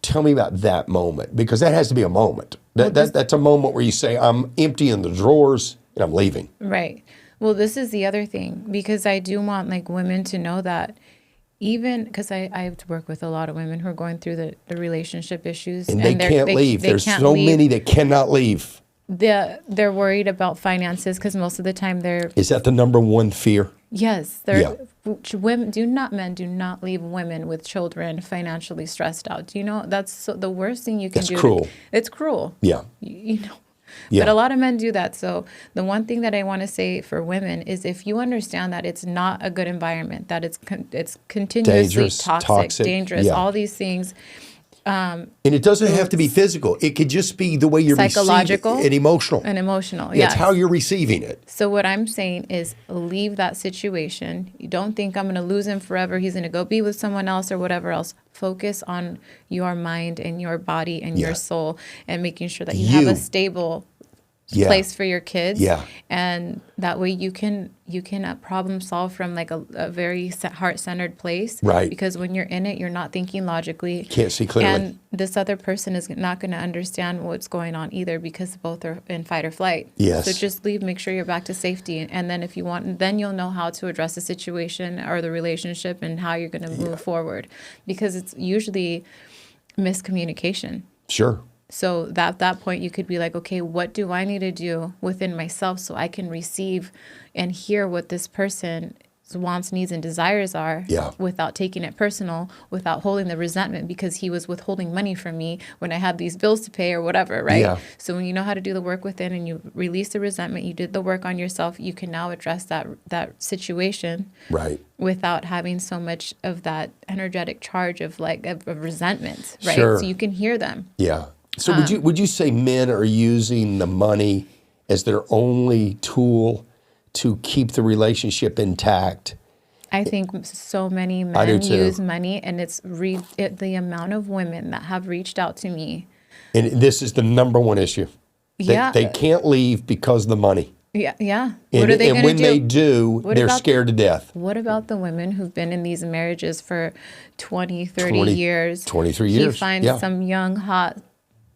Tell me about that moment, because that has to be a moment. That's a moment where you say, I'm emptying the drawers and I'm leaving. Right. Well, this is the other thing, because I do want women to know that, even because I have to work with a lot of women who are going through the relationship issues. And they can't leave. There's so many that cannot leave. They're worried about finances because most of the time Is that the number one fear? Yes. Men do not leave women with children financially stressed out. Do you know that's the worst thing you can do? That's cruel. It's cruel. Yeah. But a lot of men do that. So the one thing that I want to say for women is, if you understand that it's not a good environment, that it's continuously dangerous, toxic, dangerous, all these things. And it doesn't have to be physical. It could just be the way you're psychological receiving it, and emotional. It's how you're receiving it. So what I'm saying is, leave that situation. You don't think I'm going to lose him forever. He's going to go be with someone else or whatever else. Focus on your mind and your body and your soul, and making sure that you have a stable place for your kids. And that way you can problem solve from a very heart-centered place. Right. Because when you're in it, you're not thinking logically. You can't see clearly. And this other person is not going to understand what's going on either, because both are in fight or flight. Yes. So just leave, make sure you're back to safety. And then if you want, then you'll know how to address the situation or the relationship and how you're going to move forward. Because it's usually miscommunication. Sure. So at that point, you could be like, okay, what do I need to do within myself so I can receive and hear what this person's wants, needs, and desires are, without taking it personal, without holding the resentment because he was withholding money from me when I had these bills to pay or whatever, right? Yeah. So when you know how to do the work within and you release the resentment, you did the work on yourself, you can now address that situation without having so much of that energetic charge of resentment, right? Sure. So you can hear them. Yeah. So would you say men are using the money as their only tool to keep the relationship intact? I think so many men use money, and it's the amount of women that have reached out to me And this is the number one issue. They can't leave because of the money. Yeah, yeah. And, What are they going to do? when they do, they're scared to death. What about the women who've been in these marriages for 20, 30 years? 23 years. He finds some young, hot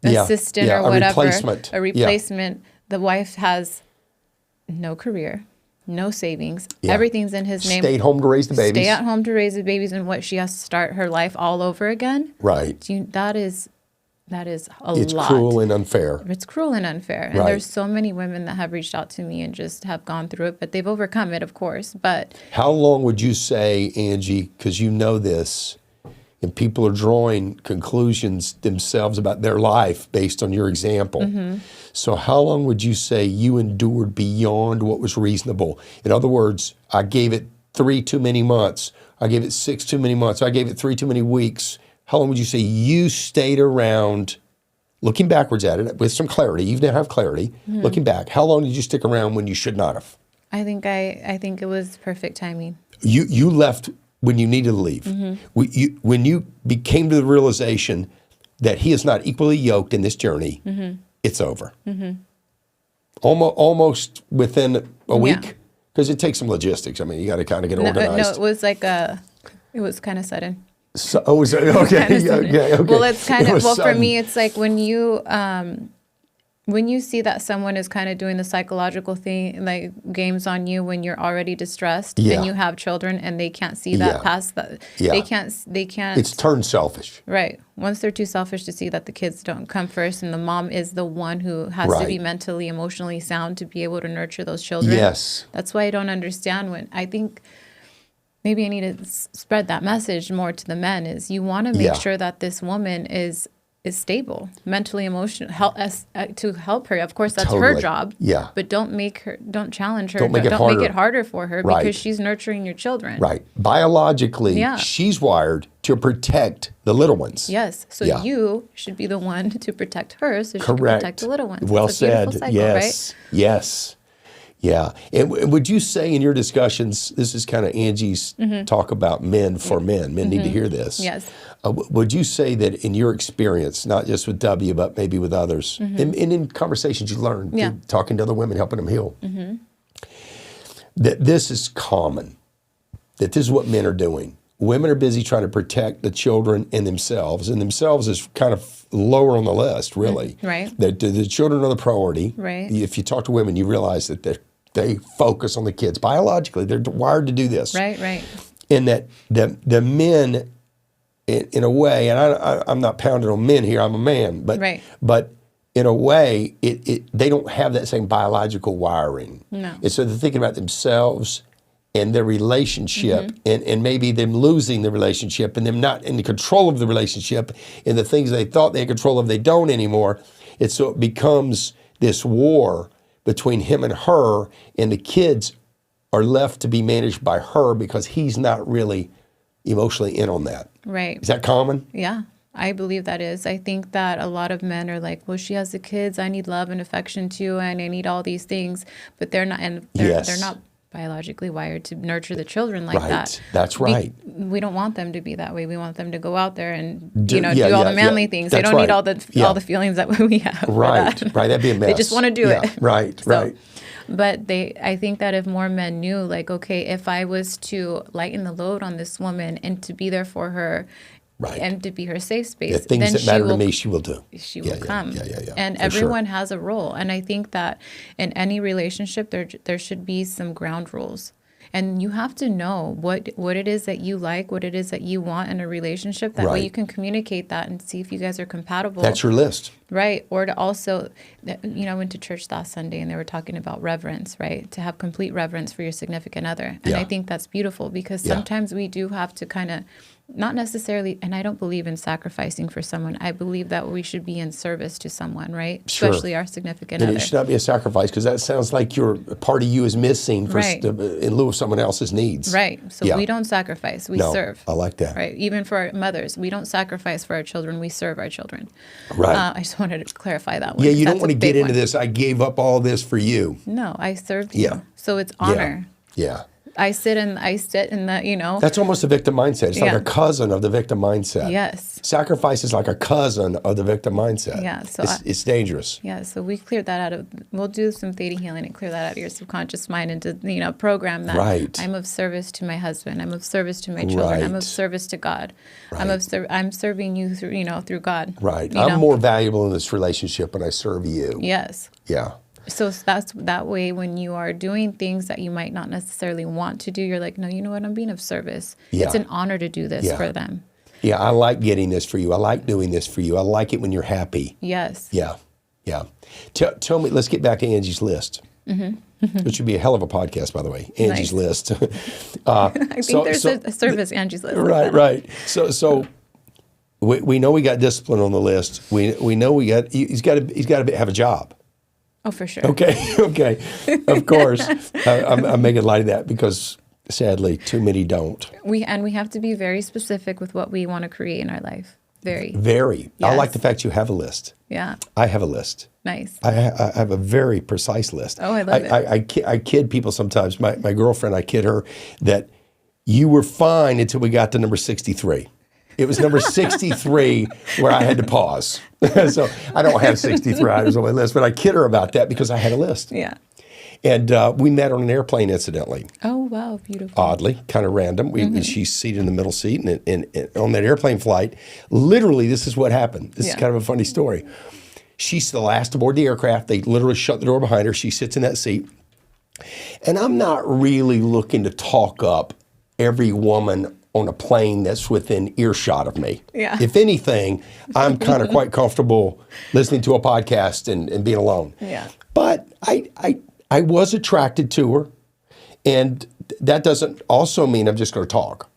assistant or a whatever. Replacement. A replacement. The wife has no career, no savings. Everything's in his name. Stay at home to raise the babies. Stay at home to raise the babies, and what, she has to start her life all over again? Right. That is a lot. It's cruel and unfair. It's cruel and unfair. And there's so many women that have reached out to me and just have gone through it, but they've overcome it, of course. But how long would you say, Angie, because you know this, and people are drawing conclusions themselves about their life based on your example. So how long would you say you endured beyond what was reasonable? In other words, I gave it 3 too many months. I gave it 6 too many months. I gave it 3 too many weeks. How long would you say you stayed around, looking backwards at it with some clarity, even to have clarity, looking back, how long did you stick around when you should not have? I think it was perfect timing. You left when you needed to leave. When you came to the realization that he is not equally yoked in this journey, it's over. Almost within a week, because it takes some logistics. I mean, you got to kind of get organized. No, it was kind of sudden. So, okay. Okay. Well, it's kind of, for me, it's like when you see that someone is kind of doing the psychological thing, like games on you when you're already distressed and you have children and they can't see that past that. They can't. It's turned selfish. Right. Once they're too selfish to see that the kids don't come first and the mom is the one who has to be mentally, emotionally sound to be able to nurture those children. Yes. That's why I don't understand when I think maybe I need to spread that message more to the men is you want to make sure that this woman is stable, mentally, emotionally, to help her. Of course, that's her job. Yeah. But don't challenge her. Don't make it harder for her because she's nurturing your children. Right. Biologically, she's wired to protect the little ones. Yes. So you should be the one to protect her so she can protect the little ones. Well said. Cycle, yes. Right? Yes. Yeah. And would you say in your discussions, this is kind of Angie's talk about men for men. Men need to hear this. Yes. Would you say that in your experience, not just with W, but maybe with others, and in conversations you learned, through talking to other women, helping them heal, that this is common, that this is what men are doing. Women are busy trying to protect the children and themselves is kind of lower on the list, really. Right. That the children are the priority. Right. If you talk to women, you realize that they focus on the kids. Biologically, they're wired to do this. Right, right. And that the men, in a way, and I'm not pounding on men here, I'm a man, but in a way, they don't have that same biological wiring. No. And so they're thinking about themselves and their relationship and maybe them losing the relationship and them not in the control of the relationship and the things they thought they had control of, they don't anymore. And so it becomes this war between him and her, and the kids are left to be managed by her because he's not really emotionally in on that. Right. Is that common? Yeah, I believe that is. I think that a lot of men are like, well, she has the kids, I need love and affection too, and I need all these things, but they're not, and they're not biologically wired to nurture the children like that. That's right. We don't want them to be that way. We want them to go out there and do all the manly things. They don't need all the feelings that we have. Right. That'd be a mess. They just want to do it. Right. Right. But I think that if more men knew, like, okay, if I was to lighten the load on this woman and to be there for her, and to be her safe space, the things that matter to me, she will do. She will come. Yeah. And everyone has a role. And I think that in any relationship, there should be some ground rules. And you have to know what it is that you like, what it is that you want in a relationship. That way you can communicate that and see if you guys are compatible. That's your list. Right. Or to also, I went to church last Sunday and they were talking about reverence, right? To have complete reverence for your significant other. And I think that's beautiful because sometimes we do have to kind of, not necessarily, and I don't believe in sacrificing for someone. I believe that we should be in service to someone, right? Sure. Especially our significant and other. It should not be a sacrifice because that sounds like a part of you is missing in lieu of someone else's needs. Right. So we don't sacrifice. We serve. I like that. Right. Even for our mothers, we don't sacrifice for our children. We serve our children. Right. I just wanted to clarify that one. Yeah, you don't want to get into this, I gave up all this for you. No, I served you. So it's honor. Yeah. I sit in the, you know. That's almost a victim mindset. It's like a cousin of the victim mindset. Yes. Sacrifice is like a cousin of the victim mindset. Yeah. So it's dangerous. Yeah. So we cleared that out we'll do some theta healing and clear that out of your subconscious mind and to, you know, program that. Right. I'm of service to my husband. I'm of service to my children. I'm of service to God. Right. I'm serving you through, you know, through God. Right. I'm more valuable in this relationship when I serve you. Yes. Yeah. So that's that way when you are doing things that you might not necessarily want to do, you're like, no, you know what? I'm being of service. Yeah. It's an honor to do this for them. Yeah, I like getting this for you. I like doing this for you. I like it when you're happy. Yes. Yeah. Yeah. Tell me, let's get back to Angie's list. Which would be a hell of a podcast, by the way. Angie's list. I think there's a service, Angie's list. Right, right. So we know we got discipline on the list. We know he's got to have a job. Oh, for sure. Okay. Of course. I'm making light of that because sadly too many don't. We have to be very specific with what we want to create in our life. Very. Yes. I like the fact you have a list. Yeah. I have a list. Nice. I have a very precise list. Oh, I love it. I kid people sometimes. My girlfriend, I kid her that you were fine until we got to number 63. It was number 63 where I had to pause. So I don't have 63 items on my list, but I kid her about that because I had a list. Yeah. And we met on an airplane, incidentally. Oh, wow, beautiful. Oddly, kind of random. She's seated in the middle seat, and on that airplane flight, literally, this is what happened. This is kind of a funny story. She's the last aboard the aircraft. They literally shut the door behind her. She sits in that seat. And I'm not really looking to talk up every woman on a plane that's within earshot of me. Yeah. If anything, I'm kind of quite comfortable listening to a podcast and being alone. Yeah. But I was attracted to her, and that doesn't also mean I'm just going to talk.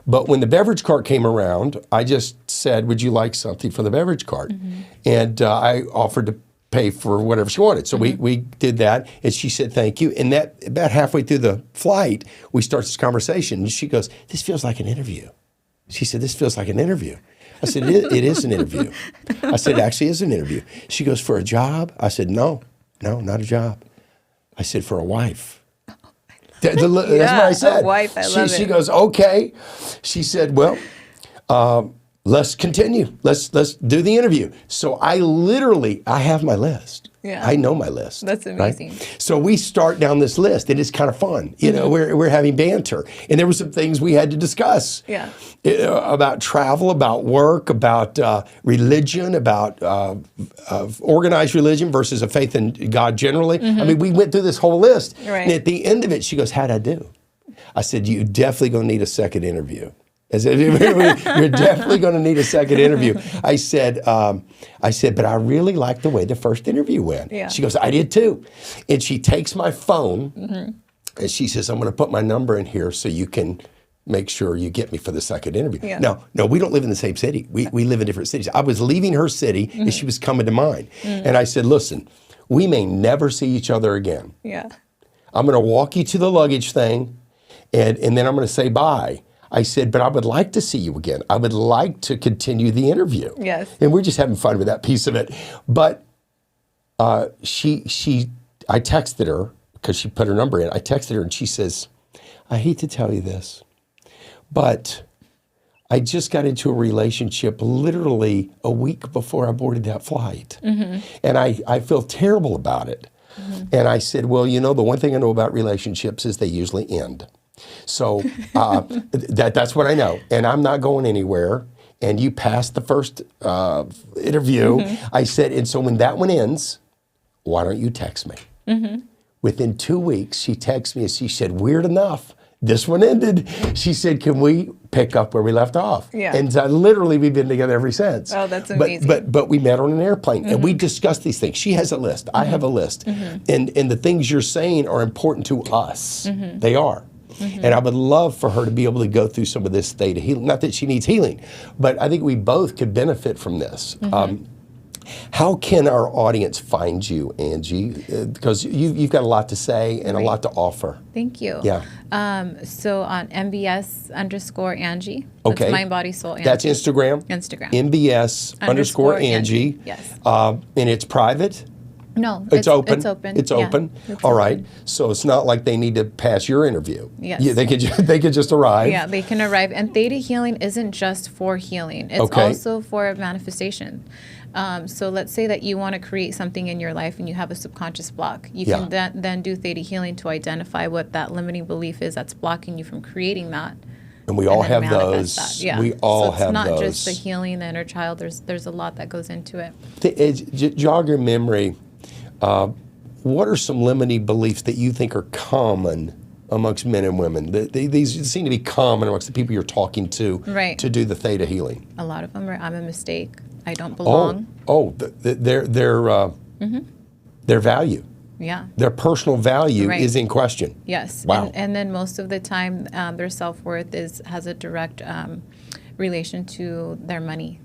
But when the beverage cart came around, I just said, would you like something from the beverage cart? And I offered to pay for whatever she wanted. So we did that, and she said thank you. And that about halfway through the flight, we start this conversation, and she goes, this feels like an interview. She said, this feels like an interview. I said, it is an interview. I said, it actually is an interview. She goes, for a job? I said, no, not a job. I said, for a wife. That's what I said. A wife, I love it. She goes, okay. She said, well, let's continue. Let's do the interview. So I have my list. Yeah. I know my list. That's amazing. Right? So we start down this list, and it's kind of fun. You know, we're having banter, and there were some things we had to discuss. Yeah. About travel, about work, about religion, about organized religion versus a faith in God generally. I mean, we went through this whole list, and at the end of it, she goes, "How'd I do?" I said, "You definitely gonna need a second interview." I said, you're definitely going to need a second interview. I said, but I really liked the way the first interview went. Yeah. She goes, I did too. And she takes my phone and she says, I'm going to put my number in here so you can make sure you get me for the second interview. Yeah. No, we don't live in the same city. We live in different cities. I was leaving her city and she was coming to mine. And I said, listen, we may never see each other again. Yeah. I'm going to walk you to the luggage thing and then I'm going to say bye. I said, but I would like to see you again. I would like to continue the interview. Yes. And we're just having fun with that piece of it. But I texted her, because she put her number in. I texted her and she says, I hate to tell you this, but I just got into a relationship literally a week before I boarded that flight. And I feel terrible about it. And I said, well, you know, the one thing I know about relationships is they usually end. So that's what I know. And I'm not going anywhere. And you passed the first interview. I said, and so when that one ends, why don't you text me? Within 2 weeks, she texted me and she said, weird enough, this one ended. She said, can we pick up where we left off? Yeah. And literally we've been together ever since. Oh, that's amazing. But we met on an airplane and we discussed these things. She has a list. I have a list. And the things you're saying are important to us. They are. And I would love for her to be able to go through some of this state of healing. Not that she needs healing, but I think we both could benefit from this. How can our audience find you, Angie? Because you've got a lot to say and a lot to offer. Thank you. Yeah. So on MBS_Angie. That's Mind, Body, Soul, Angie. That's Instagram? Instagram. MBS_Angie. Yes. And it's private? No, It's open. It's open. It's Yeah, open. it's All right. open. So it's not like they need to pass your interview. Yes. Yeah, they could just arrive. Yeah, they can arrive. And theta healing isn't just for healing. It's Okay. also for manifestation. So let's say that you want to create something in your life and you have a subconscious block. You Yeah. can then do theta healing to identify what that limiting belief is that's blocking you from creating that. And we all and then have manifest those. that. Yeah. We all have So it's not those. just the healing, the inner child. There's a lot that goes into it. Jog your memory. What are some limiting beliefs that you think are common amongst men and women? These seem to be common amongst the people you're talking to Right. to do the theta healing. A lot of them are, I'm a mistake. I don't belong. Their value, Yeah. their personal value Right. is in question. Yes. Wow. And then most of the time, their self-worth has a direct relation to their money,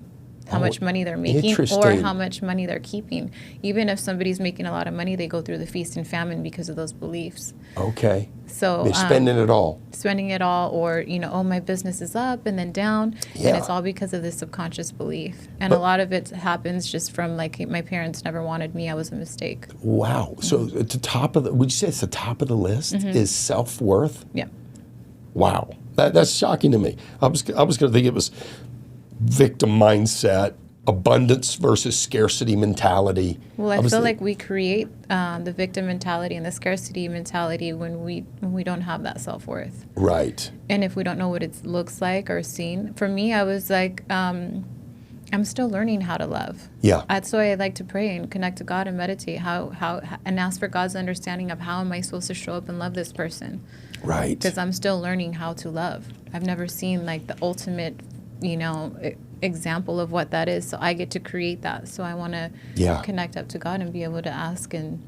how much money they're making or interesting. how much money they're keeping. Even if somebody's making a lot of money, they go through the feast and famine because of those beliefs. Okay. So They're spending it all. spending it all, or oh, my business is up and then down, Yeah. and it's all because of this subconscious belief. And a lot of it happens just from like, my parents never wanted me, I was a mistake. Wow. So at the top of would you say it's the top of the list is self-worth? Yeah. Wow. That's shocking to me. I was going to think it was victim mindset, abundance versus scarcity mentality. Well, I feel like we create the victim mentality and the scarcity mentality when we don't have that self-worth. Right. And if we don't know what it looks like or seen. For me, I was like, I'm still learning how to love. Yeah. That's why I like to pray and connect to God and meditate, and ask for God's understanding of how am I supposed to show up and love this person. Right. Because I'm still learning how to love. I've never seen like the ultimate, example of what that is. So I get to create that. So I want to connect up to God and be able to ask and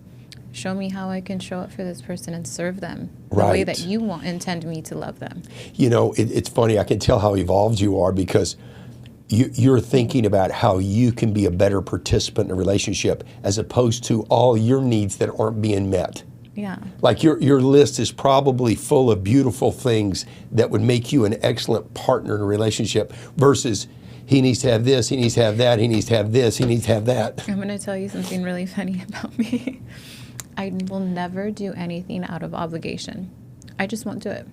show me how I can show up for this person and serve them the way that you intend me to love them. It's funny. I can tell how evolved you are because you're thinking about how you can be a better participant in a relationship as opposed to all your needs that aren't being met. Yeah. Like your list is probably full of beautiful things that would make you an excellent partner in a relationship versus he needs to have this, he needs to have that, he needs to have this, he needs to have that. I'm going to tell you something really funny about me. I will never do anything out of obligation. I just won't do it.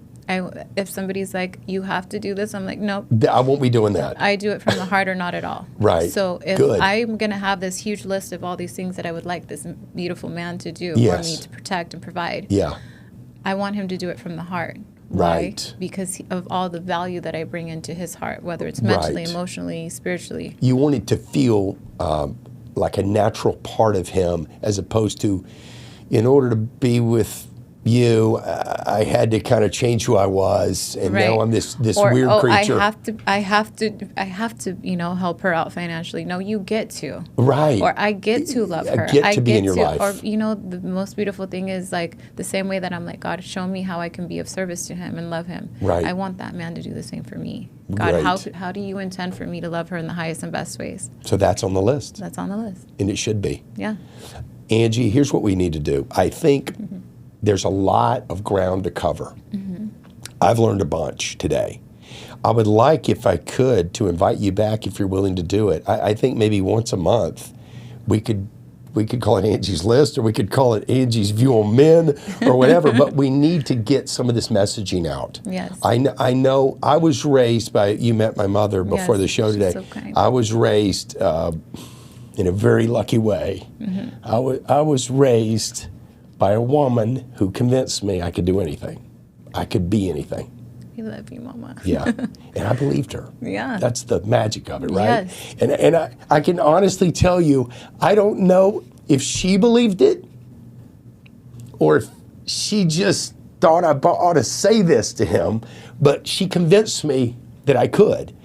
If somebody's like, you have to do this, I'm like, nope. I won't be doing that. I do it from the heart or not at all. Right. So if Good. I'm going to have this huge list of all these things that I would like this beautiful man to do for me to protect and provide, I want him to do it from the heart. Why? Right. Because of all the value that I bring into his heart, whether it's mentally, emotionally, spiritually. You want it to feel like a natural part of him as opposed to, in order to be with you, I had to kind of change who I was, and now I'm this weird creature. I have to, help her out financially. No, you get to. Right. Or I get to love her. I get to be in your life. Or the most beautiful thing is like the same way that I'm like, God, show me how I can be of service to him and love him. Right. I want that man to do the same for me. God, how do you intend for me to love her in the highest and best ways? So that's on the list. That's on the list. And it should be. Yeah. Angie, here's what we need to do. I think there's a lot of ground to cover. I've learned a bunch today. I would like, if I could, to invite you back if you're willing to do it. I think maybe once a month we could call it Angie's List, or we could call it Angie's View on Men, or whatever, but we need to get some of this messaging out. Yes. I know I was raised by, you met my mother before the show today. So kind. I was raised in a very lucky way. I was raised by a woman who convinced me I could do anything. I could be anything. We love you, Mama. Yeah. And I believed her. Yeah. That's the magic of it, right? Yes. And I can honestly tell you, I don't know if she believed it or if she just thought I ought to say this to him, but she convinced me that I could.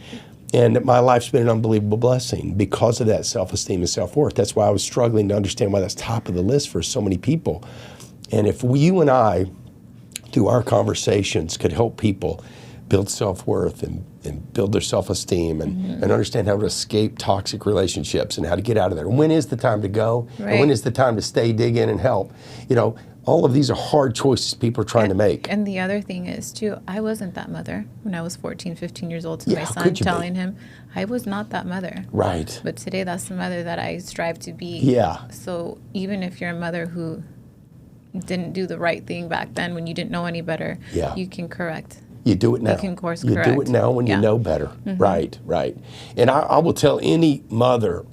And my life's been an unbelievable blessing because of that self-esteem and self-worth. That's why I was struggling to understand why that's top of the list for so many people. And if you and I, through our conversations, could help people build self-worth and build their self-esteem and understand how to escape toxic relationships and how to get out of there. When is the time to go? Right. And when is the time to stay, dig in, and help? All of these are hard choices people are trying to make. And the other thing is, too, I wasn't that mother when I was 14, 15 years old to Yeah, my how son, could you be? telling him I was not that mother. Right. But today, that's the mother that I strive to be. Yeah. So even if you're a mother who didn't do the right thing back then when you didn't know any better, Yeah. you can correct. You do it now. You can course You do correct. it now when you Yeah. know better. Right, right. And I will tell any mother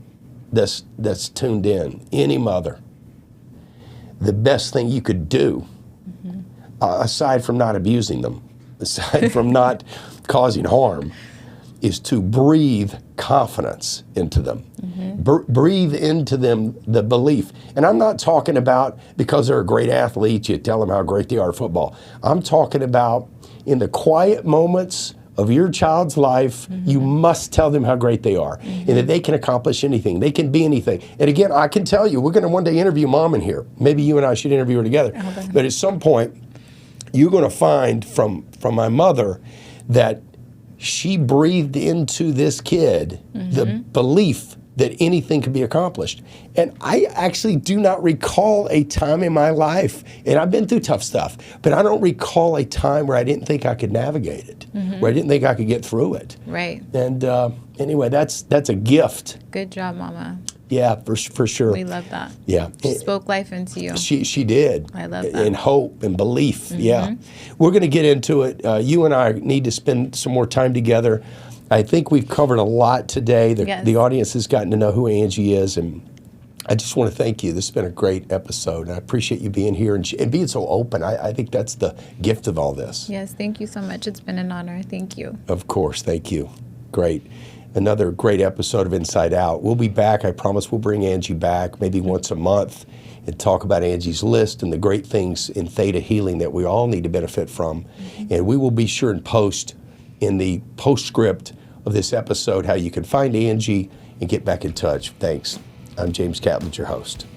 that's tuned in, any mother, the best thing you could do, aside from not abusing them, aside from not causing harm, is to breathe confidence into them. Breathe into them the belief. And I'm not talking about because they're a great athlete, you tell them how great they are at football. I'm talking about in the quiet moments of your child's life, you must tell them how great they are and that they can accomplish anything. They can be anything. And again, I can tell you, we're going to one day interview Mom in here. Maybe you and I should interview her together. But at some point, you're going to find from my mother that she breathed into this kid the belief that anything could be accomplished. And I actually do not recall a time in my life, and I've been through tough stuff, but I don't recall a time where I didn't think I could navigate it, where I didn't think I could get through it. Right. And anyway, that's a gift. Good job, Mama. Yeah, for sure. We love that. Yeah. She spoke life into you. She did. I love that. And hope and belief. Yeah. We're going to get into it. You and I need to spend some more time together. I think we've covered a lot today. The audience has gotten to know who Angie is, and I just want to thank you. This has been a great episode. I appreciate you being here and being so open. I think that's the gift of all this. Yes, thank you so much. It's been an honor. Thank you. Of course. Thank you. Great. Another great episode of Inside Out. We'll be back. I promise we'll bring Angie back maybe once a month and talk about Angie's list and the great things in theta healing that we all need to benefit from. And we will be sure and post in the postscript of this episode how you can find Angie and get back in touch. Thanks. I'm James Catledge, your host.